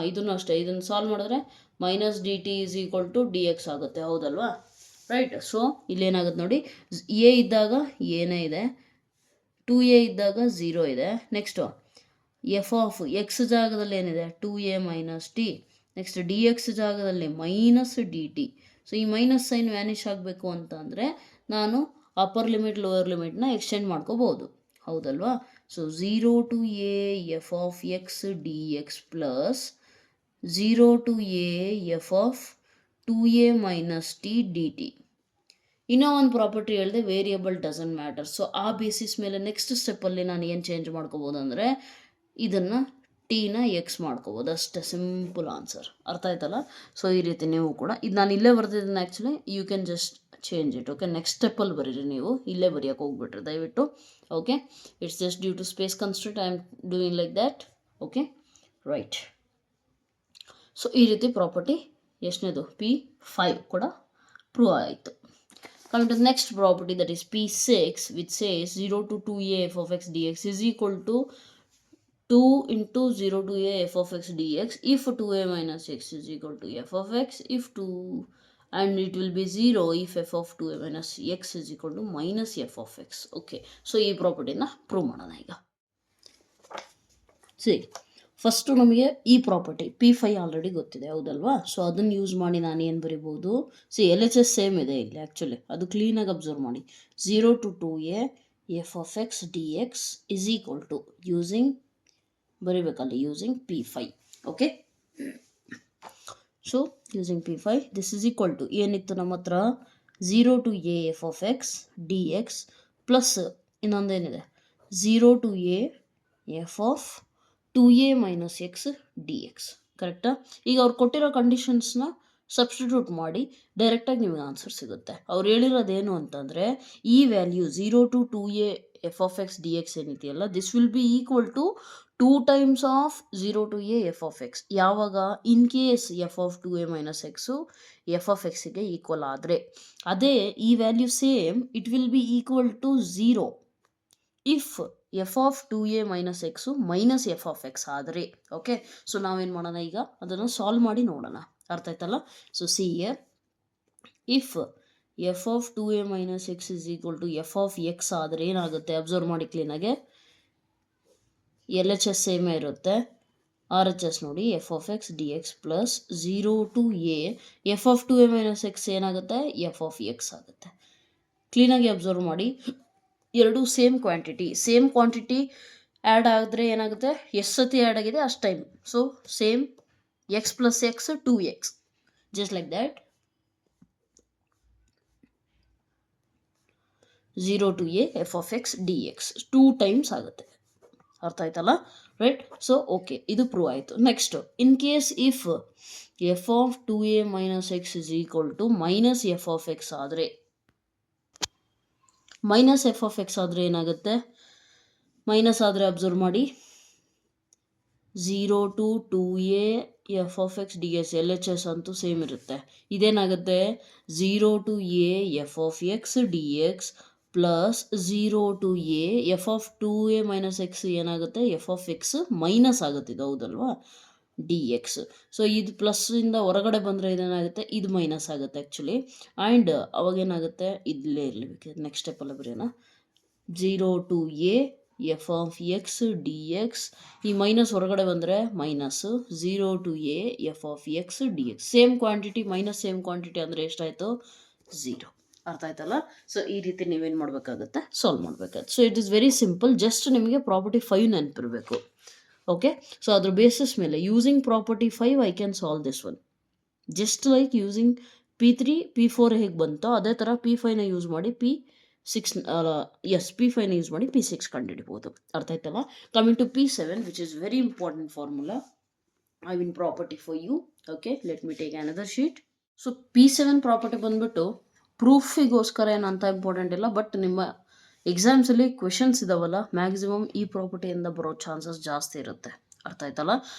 ಇದನ್ನು ಅಷ್ಟೇ, ಇದನ್ನು ಸಾಲ್ವ್ ಮಾಡಿದ್ರೆ minus D t is equal to d x ಆಗುತ್ತೆ, ಹೌದಲ್ವಾ? ರೈಟ್. ಸೊ ಇಲ್ಲೇನಾಗುತ್ತೆ ನೋಡಿ, ಎ ಇದ್ದಾಗ ಏನೇ ಇದೆ, 2a ಇದ್ದಾಗ 0 ಇದೆ. ನೆಕ್ಸ್ಟು ಎಫ್ ಆಫ್ ಎಕ್ಸ್ ಜಾಗದಲ್ಲಿ ಏನಿದೆ, 2a minus T. Next D X ಜಾಗದಲ್ಲಿ ಮೈನಸ್ ಡಿ ಟಿ. ಸೊ ಈ ಮೈನಸ್ ಸೈನ್ ವ್ಯಾನಿಷ್ ಆಗಬೇಕು ಅಂತ ಅಂದರೆ ನಾನು ಅಪ್ಪರ್ ಲಿಮಿಟ್ ಲೋಯರ್ ಲಿಮಿಟ್ನ ಎಕ್ಸ್ಟೆಂಡ್ ಮಾಡ್ಕೋಬೋದು, ಹೌದಲ್ವಾ? So 0 to a F of X D X plus 0 to a F of 2a minus T D T. ಇನ್ನೂ ಒಂದು ಪ್ರಾಪರ್ಟಿ ಹೇಳಿದೆ, ವೇರಿಯಬಲ್ ಡಸಂಟ್ ಮ್ಯಾಟರ್. ಸೊ ಆ ಬೇಸಿಸ್ ಮೇಲೆ ನೆಕ್ಸ್ಟ್ ಸ್ಟೆಪ್ಪಲ್ಲಿ ನಾನು ಏನು ಚೇಂಜ್ ಮಾಡ್ಕೋಬೋದು ಅಂದರೆ, ಇದನ್ನು ಟಿನ ಎಕ್ಸ್ ಮಾಡ್ಕೋಬೋದು, ಅಷ್ಟೇ. Simple answer. ಅರ್ಥ ಆಯ್ತಲ್ಲ? ಸೊ ಈ ರೀತಿ ನೀವು ಕೂಡ, ಇದು ನಾನು ಇಲ್ಲೇ ಬರ್ತಿದ್ದೀನಿ actually, you can just change it. Okay, next ಸ್ಟೆಪ್ಪಲ್ಲಿ ಬರೀರಿ, ನೀವು ಇಲ್ಲೇ ಬರೆಯೋಕೆ ಹೋಗ್ಬಿಟ್ರಿ ದಯವಿಟ್ಟು. Okay, it's just due to space constraint I am doing like that. Okay, right. So ಈ ರೀತಿ ಪ್ರಾಪರ್ಟಿ ಎಷ್ಟನೇದು, P5 ಕೂಡ ಪ್ರೂವ್ ಆಯಿತು. Coming to the next property, that is P6, which says 0 to 2a f of x dx is equal to 2 into 0 to a f of x dx if 2a minus x is equal to f of x, if 2, and it will be 0 if f of 2a minus x is equal to minus f of x. Okay, so ಈ ಪ್ರಾಪರ್ಟಿನ prove ಮಾಡೋಣ ಈಗ. ಸರಿ, first ನಮಗೆ ಈ property P5 already ಗೊತ್ತಿದೆ, ಹೌದಲ್ವಾ? So ಅದನ್ನು use ಮಾಡಿ ನಾನು ಏನು ಬರಿಬೋದು, ಎಲ್ ಎಚ್ ಎಸ್ ಸೇಮ್ ಇದೆ ಇಲ್ಲಿ ಆ್ಯಕ್ಚುಲಿ, ಅದು ಕ್ಲೀನಾಗಿ ಅಬ್ಸರ್ವ್ ಮಾಡಿ. 0 to 2a F of X D X is equal to, using ಬರಿಬೇಕಲ್ಲಿ, using P5. Okay, so using P5 this is equal to ಏನಿತ್ತು ನಮ್ಮ ಹತ್ರ, 0 to a F of X D X plus ಇನ್ನೊಂದೇನಿದೆ 0 to a F of 2a minus X D X. ಕರೆಕ್ಟಾ? ಈಗ ಅವ್ರು ಕೊಟ್ಟಿರೋ ಕಂಡೀಷನ್ಸ್ನ substitute ಮಾಡಿ ಡೈರೆಕ್ಟಾಗಿ ನಿಮಗೆ ಆನ್ಸರ್ ಸಿಗುತ್ತೆ. ಅವ್ರು ಹೇಳಿರೋದೇನು ಅಂತಂದರೆ ಈ value 0 to 2a F of X D X ಏನಿದೆಯಲ್ಲ, this will be equal to 2 times of 0 to a F of X. ಯಾವಾಗ in case F of 2a minus X F of ಎಕ್ಸಿಗೆ ಈಕ್ವಲ್ ಆದರೆ, ಅದೇ ಈ value same it will be equal to 0 if F of 2a minus X minus F of X ಆದರೆ. Okay, so ನಾವೇನು ಮಾಡೋಣ, ಈಗ ಅದನ್ನು ಸಾಲ್ವ್ ಮಾಡಿ ನೋಡೋಣ. ಅರ್ಥ ಆಯ್ತಲ್ಲ? So see here, if F of 2a minus X is equal to f of X ಆದರೆ ಏನಾಗುತ್ತೆ, ಅಬ್ಸರ್ವ್ ಮಾಡಿ ಕ್ಲೀನಾಗೆ. ಎಲ್ ಎಚ್ ಎಸ್ ಸೇಮೇ ಇರುತ್ತೆ, ಆರ್ ಎಚ್ ಎಸ್ ನೋಡಿ, F of X D X plus 0 to a F of 2a minus x ಏನಾಗುತ್ತೆ, F of x ಆಗುತ್ತೆ. ಕ್ಲೀನಾಗಿ ಅಬ್ಸರ್ವ್ ಮಾಡಿ, ಎರಡು ಸೇಮ್ ಕ್ವಾಂಟಿಟಿ ಆ್ಯಡ್ ಆದರೆ ಏನಾಗುತ್ತೆ, ಎಷ್ಟು ಸತಿ ಆ್ಯಡ್ ಆಗಿದೆ ಅಷ್ಟು time. So same x plus x 2x, just like that 0 to a F of X D x 2 times ಆಗುತ್ತೆ. ಅರ್ಥ ಆಯ್ತಲ್ಲ, ರೈಟ್? ಸೊ ಓಕೆ, ಇದು ಪ್ರೂವ್ ಆಯಿತು. Next, in case if F of 2a minus X is equal to minus F of X ಆದರೆ, minus F of X ಆದರೆ ಏನಾಗುತ್ತೆ, minus ಆದರೆ observe ಮಾಡಿ 0 to 2a F of X d s, L H S ಅಂತೂ same ಇರುತ್ತೆ. ಇದೇನಾಗುತ್ತೆ 0 to a F of X D X plus 0 to a F of 2a minus x ಏನಾಗುತ್ತೆ, F of X minus ಆಗುತ್ತೆ, ಇದು ಹೌದಲ್ವಾ, D X. So ಇದು ಪ್ಲಸ್ಸಿಂದ ಹೊರಗಡೆ ಬಂದರೆ ಇದೇನಾಗುತ್ತೆ, ಇದು ಮೈನಸ್ ಆಗುತ್ತೆ ಆ್ಯಕ್ಚುಲಿ. ಆ್ಯಂಡ್ ಅವಾಗೇನಾಗುತ್ತೆ, ಇಲ್ಲೇ ಇರಲೇಬೇಕು, ನೆಕ್ಸ್ಟ್ ಸ್ಟೆಪ್ಪಲ್ಲಿ ಬರೆಯೋಣ, 0 to a F of X D X, ಈ ಮೈನಸ್ ಹೊರಗಡೆ ಬಂದರೆ minus 0 to a F of X D X. Same quantity minus same quantity ಅಂದರೆ ಎಷ್ಟಾಯಿತು, 0. ಅರ್ಥ ಆಯ್ತಲ್ಲ? ಸೊ ಈ ರೀತಿ ನೀವೇನು ಮಾಡಬೇಕಾಗುತ್ತೆ, ಸಾಲ್ವ್ ಮಾಡಬೇಕಾಗುತ್ತೆ. So it is very simple, just ನಿಮಗೆ ಪ್ರಾಪರ್ಟಿ 5 ನೆನಪಿರಬೇಕು. ಓಕೆ, ಸೊ ಅದ್ರ ಬೇಸಿಸ್ ಮೇಲೆ using property 5 I can solve this one. Just like using P3 P4 ಹೇಗೆ ಬಂತೋ ಅದೇ ಥರ P5ನ ಯೂಸ್ ಮಾಡಿ P6 P5ನ ಯೂಸ್ ಮಾಡಿ P6 ಕಂಡುಹಿಡಿಬೋದು. ಅರ್ಥ ಆಯ್ತಲ್ಲ? Coming to P7 which is very important formula, I win property for you. Okay, let me take another sheet. So P7 property ಬಂದ್ಬಿಟ್ಟು ಪ್ರೂಫಿಗೋಸ್ಕರ ಏನಂತ ಇಂಪಾರ್ಟೆಂಟ್ ಇಲ್ಲ, ಬಟ್ ನಿಮ್ಮ ಎಕ್ಸಾಮ್ಸಲ್ಲಿ ಕ್ವೆಶನ್ಸ್ ಇದಾವಲ್ಲ, ಮ್ಯಾಕ್ಸಿಮಮ್ ಈ ಪ್ರಾಪರ್ಟಿಯಿಂದ ಬರೋ ಚಾನ್ಸಸ್ ಜಾಸ್ತಿ ಇರುತ್ತೆ. ಅರ್ಥ ಆಯ್ತಲ್ಲ?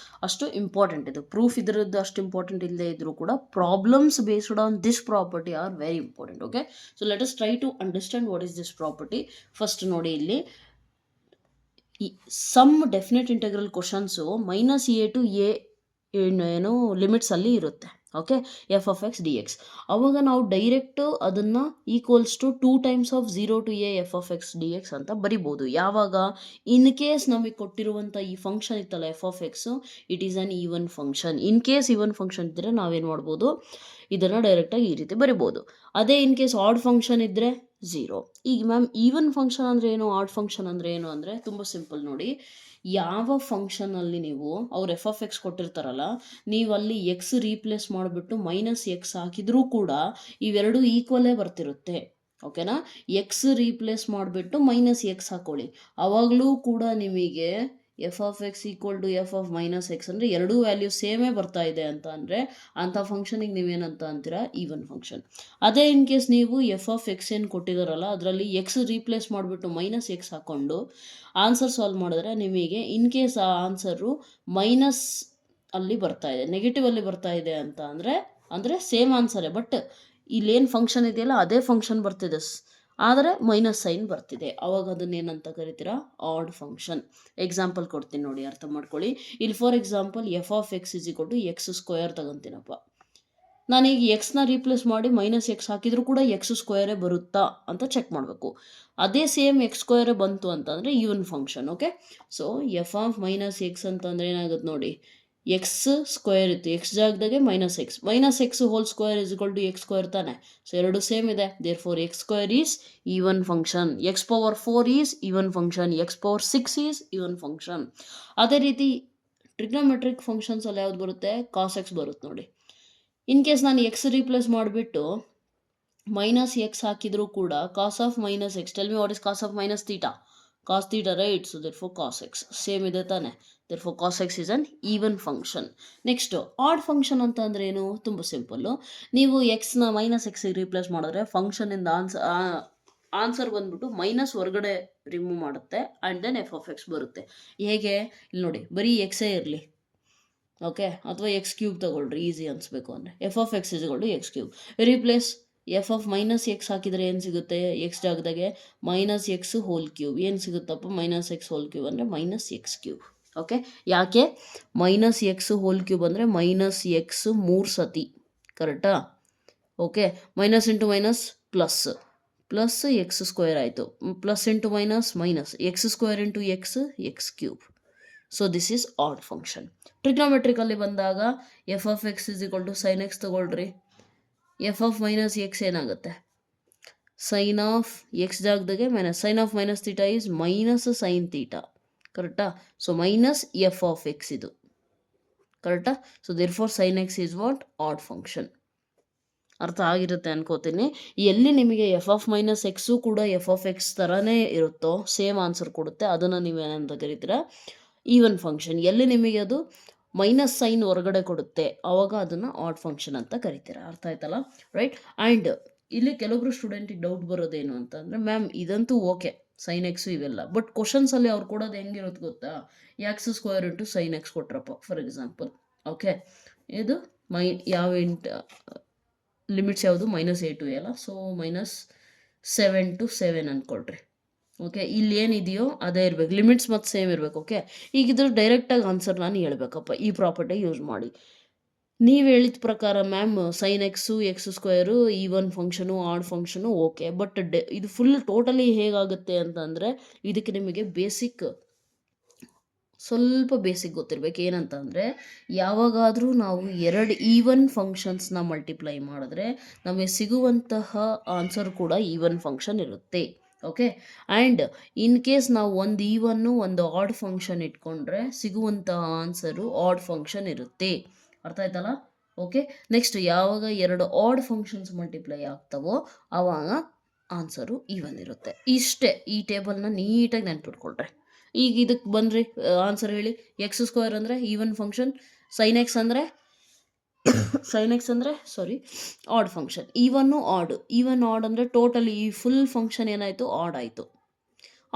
ಅಷ್ಟು ಇಂಪಾರ್ಟೆಂಟ್ ಇದು. ಪ್ರೂಫ್ ಇದರದ್ದು ಅಷ್ಟು ಇಂಪಾರ್ಟೆಂಟ್ ಇಲ್ಲದೆ ಇದ್ರೂ ಕೂಡ problems based on this property are very important. Okay, so let us try to understand what is this property. First ನೋಡಿ, ಇಲ್ಲಿ some definite integral questions -a to a ಏನು ಲಿಮಿಟ್ಸಲ್ಲಿ ಇರುತ್ತೆ. Okay, f of X D x. ಅವಾಗ ನಾವು direct ಅದನ್ನು equals to 2 times of 0 to a F of X D X ಅಂತ ಬರಿಬೋದು. ಯಾವಾಗ ಇನ್ ಕೇಸ್ ನಮಗೆ ಕೊಟ್ಟಿರುವಂಥ ಈ ಫಂಕ್ಷನ್ ಇತ್ತಲ್ಲ F of x, it is on even function. In case even function ಇದ್ದರೆ ನಾವೇನು ಮಾಡ್ಬೋದು, ಇದನ್ನು ಡೈರೆಕ್ಟಾಗಿ ಈ ರೀತಿ ಬರಿಬೋದು. ಅದೇ ಇನ್ ಕೇಸ್ ಆಡ್ ಫಂಕ್ಷನ್ ಇದ್ದರೆ 0. ಈಗ ಮ್ಯಾಮ್ ಈವನ್ ಫಂಕ್ಷನ್ ಅಂದರೆ ಏನು, ಆಡ್ ಫಂಕ್ಷನ್ ಅಂದರೆ ಏನು ಅಂದರೆ ತುಂಬ ಸಿಂಪಲ್ ನೋಡಿ. ಯಾವ ಫಂಕ್ಷನಲ್ಲಿ ನೀವು ಅವ್ರು ಎಫ್ ಆಫ್ ಎಕ್ಸ್ ಕೊಟ್ಟಿರ್ತಾರಲ್ಲ, ನೀವು ಅಲ್ಲಿ ಎಕ್ಸ್ ರೀಪ್ಲೇಸ್ ಮಾಡಿಬಿಟ್ಟು ಮೈನಸ್ ಎಕ್ಸ್ ಹಾಕಿದ್ರೂ ಕೂಡ ಇವೆರಡು ಈಕ್ವಲೇ ಬರ್ತಿರುತ್ತೆ. ಓಕೆನಾ? ಎಕ್ಸ್ ರೀಪ್ಲೇಸ್ ಮಾಡಿಬಿಟ್ಟು ಮೈನಸ್ ಎಕ್ಸ್ ಹಾಕೊಳ್ಳಿ, ಆವಾಗಲೂ ಕೂಡ ನಿಮಗೆ f of x equal to f of minus x ಅಂದರೆ ಎರಡೂ ವ್ಯಾಲ್ಯೂ ಸೇಮೇ ಬರ್ತಾ ಇದೆ ಅಂತ ಅಂದರೆ ಅಂಥ ಫಂಕ್ಷನಿಗೆ ನೀವೇನಂತ ಅಂತೀರಾ, ಈವನ್ ಫಂಕ್ಷನ್. ಅದೇ ಇನ್ ಕೇಸ್ ನೀವು ಎಫ್ ಆಫ್ ಎಕ್ಸ್ ಏನು ಕೊಟ್ಟಿದ್ದಾರಲ್ಲ ಅದರಲ್ಲಿ ಎಕ್ಸ್ ರೀಪ್ಲೇಸ್ ಮಾಡಿಬಿಟ್ಟು ಮೈನಸ್ ಎಕ್ಸ್ ಹಾಕ್ಕೊಂಡು ಆನ್ಸರ್ ಸಾಲ್ವ್ ಮಾಡಿದ್ರೆ ನಿಮಗೆ ಇನ್ ಕೇಸ್ ಆ ಆನ್ಸರು ಮೈನಸ್ ಅಲ್ಲಿ ಬರ್ತಾ ಇದೆ, ನೆಗೆಟಿವ್ ಅಲ್ಲಿ ಬರ್ತಾ ಇದೆ ಅಂತ ಅಂದರೆ ಸೇಮ್ ಆನ್ಸರೇ, ಬಟ್ ಇಲ್ಲೇನು ಫಂಕ್ಷನ್ ಇದೆಯಲ್ಲ ಅದೇ ಫಂಕ್ಷನ್ ಬರ್ತಿದೆ, ಆದರೆ ಮೈನಸ್ ಸೈನ್ ಬರ್ತಿದೆ. ಅವಾಗ ಅದನ್ನೇನಂತ ಕರಿತೀರಾ, ಆಡ್ ಫಂಕ್ಷನ್. ಎಕ್ಸಾಂಪಲ್ ಕೊಡ್ತೀನಿ ನೋಡಿ, ಅರ್ಥ ಮಾಡ್ಕೊಳ್ಳಿ. ಇಲ್ಲಿ for example f of x is equal to X square ತಗೊಂತೀನಪ್ಪ. ನಾನೀಗ ಎಕ್ಸ್ನ ರೀಪ್ಲೇಸ್ ಮಾಡಿ ಮೈನಸ್ ಎಕ್ಸ್ ಹಾಕಿದರೂ ಕೂಡ ಎಕ್ಸ್ ಸ್ಕ್ವೇರೇ ಬರುತ್ತಾ ಅಂತ ಚೆಕ್ ಮಾಡಬೇಕು. ಅದೇ ಸೇಮ್ ಎಕ್ಸ್ ಸ್ಕ್ವೇರೇ ಬಂತು ಅಂತಂದರೆ even function. Okay, so F of minus X ಅಂತಂದರೆ ಏನಾಗುತ್ತೆ ನೋಡಿ, ಎಕ್ಸ್ ಸ್ಕ್ವೇರ್ ಇತ್ತು, ಎಕ್ಸ್ ಜಾಗದಾಗೆ minus X whole square is equal to X square ತಾನೆ. ಸೊ ಎರಡು ಸೇಮ್ ಇದೆ, therefore X square is even function, X power 4 is even function, X power 6 is even function. ಅದೇ ರೀತಿ trigonometric ಫಂಕ್ಷನ್ಸಲ್ಲಿ ಯಾವ್ದು ಬರುತ್ತೆ, ಕಾಸ್ X ಬರುತ್ತೆ ನೋಡಿ. ಇನ್ ಕೇಸ್ ನಾನು ಎಕ್ಸ್ ರೀಪ್ಲೇಸ್ ಮಾಡಿಬಿಟ್ಟು ಮೈನಸ್ ಎಕ್ಸ್ ಹಾಕಿದರೂ ಕೂಡ cos of minus X, tell me what is cos of minus theta, cos theta right, so therefore cos X same ಇದೆ ತಾನೆ, therefore cos X is an even function. Next odd function ಅಂತ ಅಂದ್ರೆ ಏನು? ತುಂಬ simple. ನೀವು ಎಕ್ಸ್ನ minus ಎಕ್ಸಿಗೆ replace ಮಾಡಿದ್ರೆ ಫಂಕ್ಷನಿಂದ ಆನ್ಸರ್ ಬಂದ್ಬಿಟ್ಟು ಮೈನಸ್ ಹೊರಗಡೆ ರಿಮೂವ್ ಮಾಡುತ್ತೆ and then f of x ಬರುತ್ತೆ. ಹೇಗೆ? ಇಲ್ಲಿ ನೋಡಿ, ಬರೀ ಎಕ್ಸೇ ಇರಲಿ, ಓಕೆ, ಅಥವಾ ಎಕ್ಸ್ ಕ್ಯೂಬ್ ತಗೊಳ್ರಿ ಈಸಿ ಅನಿಸ್ಬೇಕು ಅಂದರೆ. ಎಫ್ ಆಫ್ ಎಕ್ಸ್ ಇಸ್ಕೊಂಡು x cube, replace f of minus x ಹಾಕಿದರೆ ಏನು ಸಿಗುತ್ತೆ? ಎಕ್ಸ್ ಜಾಗದಾಗೆ ಮೈನಸ್ ಎಕ್ಸ್ ಹೋಲ್ ಕ್ಯೂಬ್. ಏನು ಸಿಗುತ್ತಪ್ಪ? ಮೈನಸ್ ಎಕ್ಸ್ ಹೋಲ್ ಕ್ಯೂಬ್ ಅಂದರೆ ಮೈನಸ್ ಎಕ್ಸ್ ಕ್ಯೂಬ್. ಓಕೆ, ಯಾಕೆ ಮೈನಸ್ ಎಕ್ಸ್ ಹೋಲ್ ಕ್ಯೂಬ್ ಅಂದರೆ ಮೈನಸ್ ಎಕ್ಸ್ 3 ಸತಿ, ಕರೆಕ್ಟಾ? Okay, minus into minus plus, plus x square ಆಯಿತು, plus into minus minus, x square into x, x cube. So this is odd function. ಟ್ರಿಗ್ನೋಮೆಟ್ರಿಕಲ್ಲಿ ಬಂದಾಗ f of x is equal to sine x ತಗೊಳ್ರಿ. F of minus x ಏನಾಗುತ್ತೆ? Sine of x ಜಾಗದಾಗೆ minus, sine of minus theta is minus sine theta, ಕರೆಕ್ಟಾ? So minus F of x ಇದು, ಕರೆಕ್ಟಾ? So therefore sine x is what? Add function. ಅರ್ಥ ಆಗಿರುತ್ತೆ ಅನ್ಕೋತೀನಿ. ಎಲ್ಲಿ ನಿಮಗೆ ಎಫ್ ಆಫ್ ಮೈನಸ್ ಎಕ್ಸು ಕೂಡ ಎಫ್ ಆಫ್ ಎಕ್ಸ್ ಥರನೇ ಇರುತ್ತೋ, ಸೇಮ್ ಆನ್ಸರ್ ಕೊಡುತ್ತೆ, ಅದನ್ನು ನೀವೇನಂತ ಕರಿತೀರಾ? Even function. ಎಲ್ಲಿ ನಿಮಗೆ ಅದು ಮೈನಸ್ ಸೈನ್ ಹೊರಗಡೆ ಕೊಡುತ್ತೆ ಆವಾಗ ಅದನ್ನು ಆಡ್ ಫಂಕ್ಷನ್ ಅಂತ ಕರಿತೀರಾ. ಅರ್ಥ ಆಯ್ತಲ್ಲ? ರೈಟ್. ಆ್ಯಂಡ್ ಇಲ್ಲಿ ಕೆಲವೊಬ್ರು ಸ್ಟೂಡೆಂಟಿಗೆ ಡೌಟ್ ಬರೋದೇನು ಅಂತಂದರೆ, ಮ್ಯಾಮ್ ಇದಂತೂ ಓಕೆ ಸೈನ್ ಎಕ್ಸು ಇವೆಲ್ಲ, ಬಟ್ ಕ್ವಶನ್ಸಲ್ಲಿ ಅವ್ರು ಕೊಡೋದು ಹೆಂಗಿರುತ್ತೆ ಗೊತ್ತಾ? X square into sine x Kotrappa for example. Okay, ಇದು ಯಾವ ಲಿಮಿಟ್ಸ್ ಯಾವುದು? -a to a ಅಲ್ಲ, ಸೊ -7 to 7 ಅಂದ್ಕೊಳ್ರಿ. ಓಕೆ, ಇಲ್ಲಿ ಏನಿದೆಯೋ ಅದೇ ಇರಬೇಕು, ಲಿಮಿಟ್ಸ್ ಮತ್ತು ಸೇಮ್ ಇರಬೇಕು. ಓಕೆ, ಈಗ ಇದ್ರ ಡೈರೆಕ್ಟಾಗಿ ಆನ್ಸರ್ ನಾನು ಹೇಳ್ಬೇಕಪ್ಪ, ಈ ಪ್ರಾಪರ್ಟಿ ಯೂಸ್ ಮಾಡಿ. ನೀವು ಹೇಳಿದ ಪ್ರಕಾರ ma'am sine x x square even function odd function okay, but ಇದು ಫುಲ್ ಟೋಟಲಿ ಹೇಗಾಗುತ್ತೆ ಅಂತಂದರೆ ಇದಕ್ಕೆ ನಿಮಗೆ ಸ್ವಲ್ಪ ಬೇಸಿಕ್ ಗೊತ್ತಿರಬೇಕು. ಏನಂತ ಅಂದರೆ, ಯಾವಾಗಾದರೂ ನಾವು 2 ಈವನ್ ಫಂಕ್ಷನ್ಸ್ನ ಮಲ್ಟಿಪ್ಲೈ ಮಾಡಿದ್ರೆ ನಮಗೆ ಸಿಗುವಂತಹ ಆನ್ಸರ್ ಕೂಡ ಈವನ್ ಫಂಕ್ಷನ್ ಇರುತ್ತೆ. ಓಕೆ, ಆ್ಯಂಡ್ ಇನ್ ಕೇಸ್ ನಾವು ಒಂದು ಈವನ್ನು ಒಂದು ಆಡ್ ಫಂಕ್ಷನ್ ಇಟ್ಕೊಂಡ್ರೆ ಸಿಗುವಂತಹ ಆನ್ಸರು ಆಡ್ ಫಂಕ್ಷನ್ ಇರುತ್ತೆ. ಅರ್ಥ ಆಯ್ತಲ್ಲ? ಓಕೆ, ನೆಕ್ಸ್ಟ್ ಯಾವಾಗ 2 ಆಡ್ ಫಂಕ್ಷನ್ಸ್ ಮಲ್ಟಿಪ್ಲೈ ಆಗ್ತವೋ ಆವಾಗ ಆನ್ಸರು ಈವನ್ ಇರುತ್ತೆ. ಇಷ್ಟೇ, ಈ ಟೇಬಲ್ನ ನೀಟಾಗಿ ನೆನ್ಪಿಟ್ಕೊಳ್ರೆ. ಈಗ ಇದಕ್ಕೆ ಬಂದ್ರಿ ಆನ್ಸರ್ ಹೇಳಿ. ಎಕ್ಸ್ ಸ್ಕ್ವೇರ್ ಅಂದರೆ ಈವನ್ ಫಂಕ್ಷನ್, ಸೈನ್ ಎಕ್ಸ್ ಅಂದರೆ ಆಡ್ ಫಂಕ್ಷನ್. ಈವನ್ ಆಡ್ ಅಂದರೆ ಟೋಟಲಿ ಈ ಫುಲ್ ಫಂಕ್ಷನ್ ಏನಾಯಿತು? ಆಡ್ ಆಯಿತು.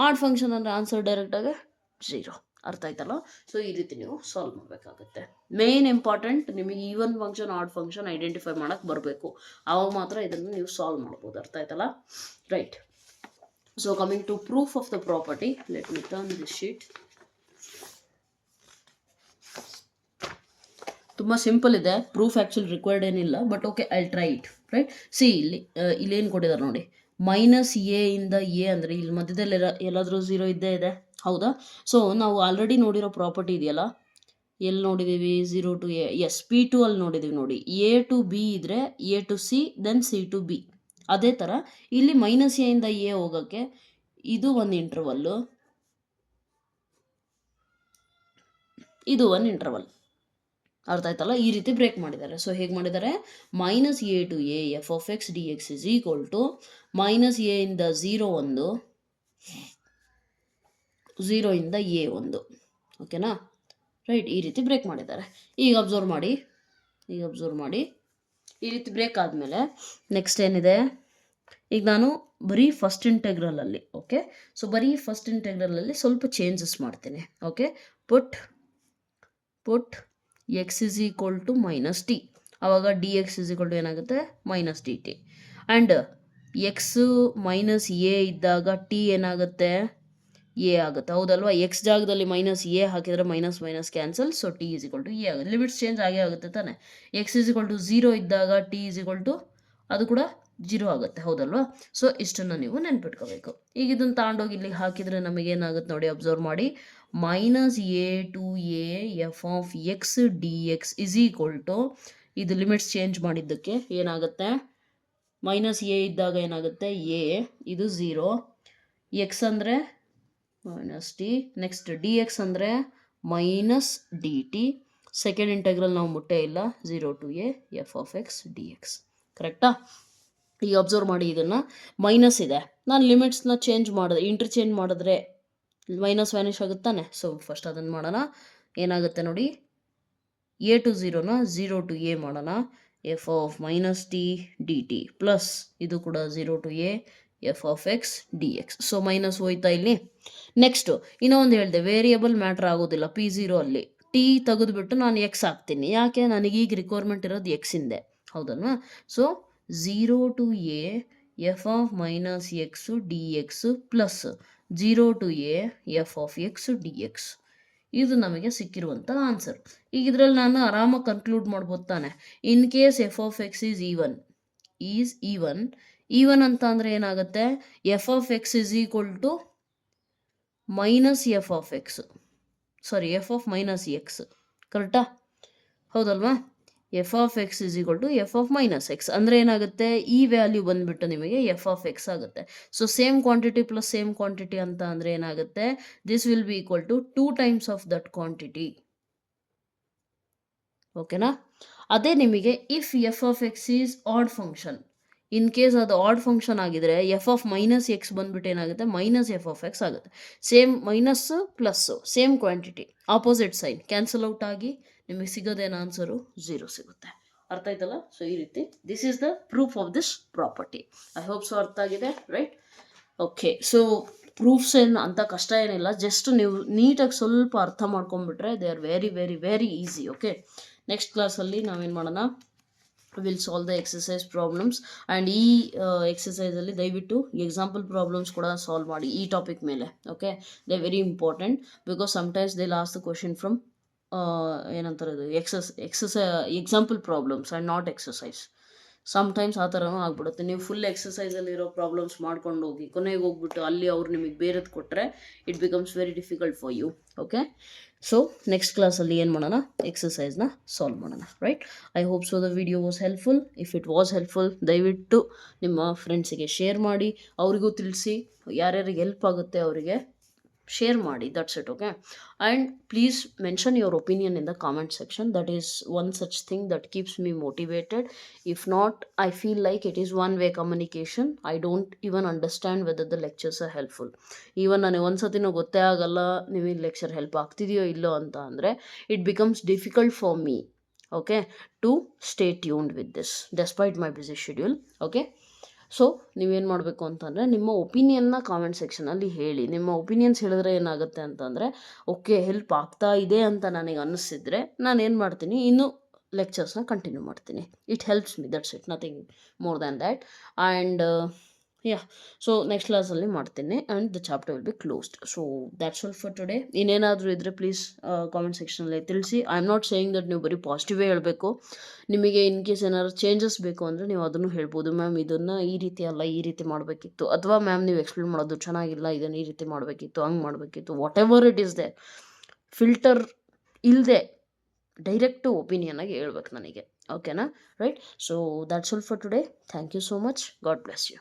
ಆಡ್ ಫಂಕ್ಷನ್ ಅಂದರೆ ಆನ್ಸರ್ ಡೈರೆಕ್ಟಾಗಿ 0. ಅರ್ಥ ಆಯ್ತಲ್ಲ? ಸೊ ಈ ರೀತಿ ನೀವು ಸಾಲ್ವ್ ಮಾಡಬೇಕಾಗುತ್ತೆ. ಮೇನ್ ಇಂಪಾರ್ಟೆಂಟ್ ನಿಮಗೆ even function odd function identify ಮಾಡೋಕ್ಕೆ ಬರಬೇಕು, ಆವಾಗ ಮಾತ್ರ ಇದನ್ನು ನೀವು ಸಾಲ್ವ್ ಮಾಡ್ಬೋದು. ಅರ್ಥ ಆಯ್ತಲ್ಲ? Right. So coming to proof of the property, let me turn this sheet. ತುಂಬ ಸಿಂಪಲ್ ಇದೆ, ಪ್ರೂಫ್ ಆ್ಯಕ್ಚುಲಿ ರಿಕ್ವೈರ್ಡ್ ಏನಿಲ್ಲ, but okay I try it. Right, ಇಲ್ಲೇನು ಕೊಟ್ಟಿದ್ದಾರೆ ನೋಡಿ, -a ಇಂದ a ಅಂದರೆ ಇಲ್ಲಿ ಮಧ್ಯದಲ್ಲಿ ಎಲ್ಲಾದರೂ 0 ಇದ್ದೇ ಇದೆ, ಹೌದಾ? ಸೊ ನಾವು ಆಲ್ರೆಡಿ ನೋಡಿರೋ ಪ್ರಾಪರ್ಟಿ ಇದೆಯಲ್ಲ, ಎಲ್ಲಿ ನೋಡಿದ್ದೀವಿ? 0 to a, ಎಸ್, P2 ಅಲ್ಲಿ ನೋಡಿದ್ದೀವಿ ನೋಡಿ. a to b ಇದ್ದರೆ a to c then c to b. ಅದೇ ಥರ ಇಲ್ಲಿ -a ಇಂದ a ಹೋಗೋಕ್ಕೆ ಇದು ಒಂದು ಇಂಟರ್ವಲ್ಲು, ಇದು ಒಂದು ಇಂಟರ್ವಲ್. ಅರ್ಥ ಆಯ್ತಲ್ಲ? ಈ ರೀತಿ ಬ್ರೇಕ್ ಮಾಡಿದ್ದಾರೆ. ಸೊ ಹೇಗೆ ಮಾಡಿದ್ದಾರೆ? -a to a F of X D X is equal to -a ಇಂದ 0 ಒಂದು, 0 ಇಂದ a ಒಂದು. ಓಕೆನಾ? ರೈಟ್, ಈ ರೀತಿ ಬ್ರೇಕ್ ಮಾಡಿದ್ದಾರೆ. ಈಗ ಅಬ್ಸರ್ವ್ ಮಾಡಿ, ಈ ರೀತಿ ಬ್ರೇಕ್ ಆದಮೇಲೆ ನೆಕ್ಸ್ಟ್ ಏನಿದೆ? ಈಗ ನಾನು ಬರೀ ಫಸ್ಟ್ ಇಂಟೆಗ್ರಲಲ್ಲಿ, ಓಕೆ, ಸೊ ಬರೀ ಫಸ್ಟ್ ಇಂಟೆಗ್ರಲಲ್ಲಿ ಸ್ವಲ್ಪ ಚೇಂಜಸ್ ಮಾಡ್ತೀನಿ. Okay, put x is equal to -t, ಆವಾಗ d X is equal to ಏನಾಗುತ್ತೆ? -dt. ಆ್ಯಂಡ್ ಎಕ್ಸು -a ಇದ್ದಾಗ t ಏನಾಗುತ್ತೆ? a ಆಗುತ್ತೆ, ಹೌದಲ್ವಾ? ಎಕ್ಸ್ ಜಾಗದಲ್ಲಿ -a ಹಾಕಿದರೆ minus cancel, so t is equal to a ಆಗುತ್ತೆ. ಲಿಮಿಟ್ಸ್ ಚೇಂಜ್ ಆಗೇ ಆಗುತ್ತೆ ತಾನೆ. ಎಕ್ಸ್ ಇಸ್ ಈಕ್ವಲ್ ಟು 0 ಇದ್ದಾಗ t ಇಸ್ ಈಕ್ವಲ್ ಟು ಅದು ಕೂಡ 0 ಆಗುತ್ತೆ, ಹೌದಲ್ವಾ? ಸೊ ಇಷ್ಟನ್ನು ನೀವು ನೆನ್ಪಿಟ್ಕೋಬೇಕು. ಈಗ ಇದನ್ನು ತಗೊಂಡೋಗಿ ಇಲ್ಲಿ ಹಾಕಿದರೆ ನಮಗೇನಾಗುತ್ತೆ ನೋಡಿ, ಅಬ್ಸರ್ವ್ ಮಾಡಿ. -a to a F of X D X is equal to, ಇದು ಲಿಮಿಟ್ಸ್ ಚೇಂಜ್ ಮಾಡಿದ್ದಕ್ಕೆ ಏನಾಗುತ್ತೆ? -a ಇದ್ದಾಗ ಏನಾಗುತ್ತೆ? a, ಇದು 0, ಎಕ್ಸ್ ಅಂದರೆ -t, ನೆಕ್ಸ್ಟ್ ಡಿ ಎಕ್ಸ್ ಅಂದರೆ -dt. ಸೆಕೆಂಡ್ ಇಂಟೆಗ್ರಲ್ ನಾವು ಮುಟ್ಟೇ ಇಲ್ಲ, 0 to a F of X D X. ಕರೆಕ್ಟಾ? ಈಗ ಅಬ್ಸರ್ವ್ ಮಾಡಿ, ಇದನ್ನು ಮೈನಸ್ ಇದೆ, ನಾನು ಲಿಮಿಟ್ಸ್ನ ಚೇಂಜ್ ಮಾಡಿದೆ, ಇಂಟರ್ಚೇಂಜ್ ಮಾಡಿದ್ರೆ ಮೈನಸ್ ವ್ಯಾನಿಷ್ ಆಗುತ್ತಾನೆ. ಸೊ ಫಸ್ಟ್ ಅದನ್ನು ಮಾಡೋಣ. ಏನಾಗುತ್ತೆ ನೋಡಿ, ಎ ಟು ಝೀರೋನ 0 to a ಮಾಡೋಣ. F of minus T D T plus ಇದು ಕೂಡ 0 to a F of X D X. So minus ಹೋಯ್ತಾ ಇಲ್ಲಿ. ನೆಕ್ಸ್ಟು ಇನ್ನೊಂದು ಹೇಳಿದೆ, ವೇರಿಯಬಲ್ ಮ್ಯಾಟ್ರ್ ಆಗೋದಿಲ್ಲ P0 ಅಲ್ಲಿ. ಟಿ ತೆಗೆದುಬಿಟ್ಟು ನಾನು ಎಕ್ಸ್ ಹಾಕ್ತೀನಿ. ಯಾಕೆ, ನನಗೀಗ ರಿಕ್ವೈರ್ಮೆಂಟ್ ಇರೋದು ಎಕ್ಸಿಂದೆ, ಹೌದಲ್ವಾ? So 0 to a F of minus x D x plus 0 to a F of X D X. ಇದು ನಮಗೆ ಸಿಕ್ಕಿರುವಂಥ ಆನ್ಸರ್. ಈಗ ಇದರಲ್ಲಿ ನಾನು ಆರಾಮಾಗಿ ಕನ್ಕ್ಲೂಡ್ ಮಾಡ್ಬೋದು ತಾನೆ. In case F of x is even ಅಂತ ಅಂದರೆ ಏನಾಗುತ್ತೆ, F of x is equal to minus F of x, sorry f of minus x, ಕರೆಕ್ಟಾ? ಹೌದಲ್ವಾ? F of x is equal to f of minus x ಅಂದರೆ ಏನಾಗುತ್ತೆ, ಈ value ಬಂದುಬಿಟ್ಟು ನಿಮಗೆ ಎಫ್ ಆಫ್ ಎಕ್ಸ್ ಆಗುತ್ತೆ. So same quantity plus same quantity ಅಂತ ಅಂದರೆ ಏನಾಗುತ್ತೆ, this will be equal to 2 times of that quantity. ಓಕೆನಾ? ಅದೇ ನಿಮಗೆ if F of x is odd function, in case ಅದು ಆಡ್ ಫಂಕ್ಷನ್ ಆಗಿದ್ರೆ ಎಫ್ ಆಫ್ ಮೈನಸ್ ಎಕ್ಸ್ ಬಂದ್ಬಿಟ್ಟು ಏನಾಗುತ್ತೆ, ಮೈನಸ್ ಎಫ್ ಆಫ್ ಎಕ್ಸ್ ಆಗುತ್ತೆ. Same minus plus same quantity, opposite sign cancel out ಆಗಿ ನಿಮಗೆ ಸಿಗೋದೇನು ಆನ್ಸರು 0 ಸಿಗುತ್ತೆ. ಅರ್ಥ ಆಯ್ತಲ್ಲ? ಸೊ ಈ ರೀತಿ this is the proof of this property. I hope so ಅರ್ಥ ಆಗಿದೆ, ರೈಟ್? ಓಕೆ, ಸೊ ಪ್ರೂಫ್ಸ್ ಏನು ಅಂತ ಕಷ್ಟ ಏನಿಲ್ಲ, ಜಸ್ಟ್ ನೀವು ನೀಟಾಗಿ ಸ್ವಲ್ಪ ಅರ್ಥ ಮಾಡ್ಕೊಂಡ್ಬಿಟ್ರೆ they are very very very easy. Okay, next ಕ್ಲಾಸಲ್ಲಿ ನಾವೇನು ಮಾಡೋಣ, will solve the exercise problems. And ಈ ಎಕ್ಸಸೈಸಲ್ಲಿ ದಯವಿಟ್ಟು ಎಕ್ಸಾಂಪಲ್ ಪ್ರಾಬ್ಲಮ್ಸ್ ಕೂಡ ಸಾಲ್ವ್ ಮಾಡಿ ಈ ಟಾಪಿಕ್ ಮೇಲೆ. Okay, they very important because sometimes they last the question from ಏನಂತಾರೆ ಇದು example problems and not exercise. Sometimes ಆ ಥರನೂ ಆಗ್ಬಿಡುತ್ತೆ. ನೀವು ಫುಲ್ ಎಕ್ಸಸೈಸಲ್ಲಿರೋ ಪ್ರಾಬ್ಲಮ್ಸ್ ಮಾಡ್ಕೊಂಡು ಹೋಗಿ ಕೊನೆಗೆ ಹೋಗ್ಬಿಟ್ಟು ಅಲ್ಲಿ ಅವ್ರು ನಿಮಗೆ ಬೇರೆದು ಕೊಟ್ಟರೆ it becomes very difficult for you. Okay, so next ಕ್ಲಾಸಲ್ಲಿ ಏನು ಮಾಡೋಣ, ಎಕ್ಸಸೈಸ್ನ ಸಾಲ್ವ್ ಮಾಡೋಣ, right? I hope so the video was helpful. If it was helpful ದಯವಿಟ್ಟು ನಿಮ್ಮ ಫ್ರೆಂಡ್ಸಿಗೆ ಶೇರ್ ಮಾಡಿ, ಅವರಿಗೂ ತಿಳಿಸಿ, ಯಾರ್ಯಾರಿಗೆ ಹೆಲ್ಪ್ ಆಗುತ್ತೆ ಅವರಿಗೆ share ಮಾಡಿ, that's it. Okay, and please mention your opinion in the comment section. That is one such thing that keeps me motivated. If not, I feel like it is one way communication. I don't even understand whether the lectures are helpful. Even ನನಗೆ ಒಂದ್ಸತಿನೂ ಗೊತ್ತೇ ಆಗಲ್ಲ ನೀವು lecture help ಆಗ್ತಿದೆಯೋ ಇಲ್ಲೋ ಅಂತ ಅಂದರೆ it becomes difficult for me, okay, to stay tuned with this despite my busy schedule. Okay, so ನೀವೇನು ಮಾಡಬೇಕು ಅಂತಂದರೆ ನಿಮ್ಮ ಒಪಿನಿಯನ್ನ ಕಾಮೆಂಟ್ ಸೆಕ್ಷನಲ್ಲಿ ಹೇಳಿ. ನಿಮ್ಮ ಒಪಿನಿಯನ್ಸ್ ಹೇಳಿದ್ರೆ ಏನಾಗುತ್ತೆ ಅಂತಂದರೆ, ಓಕೆ ಹೆಲ್ಪ್ ಆಗ್ತಾ ಇದೆ ಅಂತ ನನಗೆ ಅನ್ನಿಸಿದ್ರೆ ನಾನು ಏನು ಮಾಡ್ತೀನಿ, ಇನ್ನೂ ಲೆಕ್ಚರ್ಸ್ನ ಕಂಟಿನ್ಯೂ ಮಾಡ್ತೀನಿ. It helps me, that's it, nothing more than that. And so next ಕ್ಲಾಸಲ್ಲಿ ಮಾಡ್ತೀನಿ and the chapter will be closed. So that's all for today. ಇನ್ನೇನಾದರೂ ಇದ್ದರೆ ಪ್ಲೀಸ್ ಕಾಮೆಂಟ್ ಸೆಕ್ಷನಲ್ಲಿ ತಿಳಿಸಿ. I am not saying that ನೀವು ಬರೀ ಪಾಸಿಟಿವೇ ಹೇಳಬೇಕು. ನಿಮಗೆ ಇನ್ ಕೇಸ್ ಏನಾದ್ರು ಚೇಂಜಸ್ ಬೇಕು ಅಂದರೆ ನೀವು ಅದನ್ನು ಹೇಳ್ಬೋದು. ಮ್ಯಾಮ್ ಇದನ್ನು ಈ ರೀತಿ ಅಲ್ಲ ಈ ರೀತಿ ಮಾಡಬೇಕಿತ್ತು, ಅಥವಾ ಮ್ಯಾಮ್ ನೀವು ಎಕ್ಸ್ಪ್ಲೇನ್ ಮಾಡೋದು ಚೆನ್ನಾಗಿಲ್ಲ, ಇದನ್ನು ಈ ರೀತಿ ಮಾಡಬೇಕಿತ್ತು, ಹಂಗೆ ಮಾಡಬೇಕಿತ್ತು, whatever it is they, filter ಇಲ್ಲದೆ ಡೈರೆಕ್ಟು ಒಪಿನಿಯನ್ನಾಗಿ ಹೇಳ್ಬೇಕು ನನಗೆ. ಓಕೆನಾ, right? So that's all for today. Thank you so much. God bless you.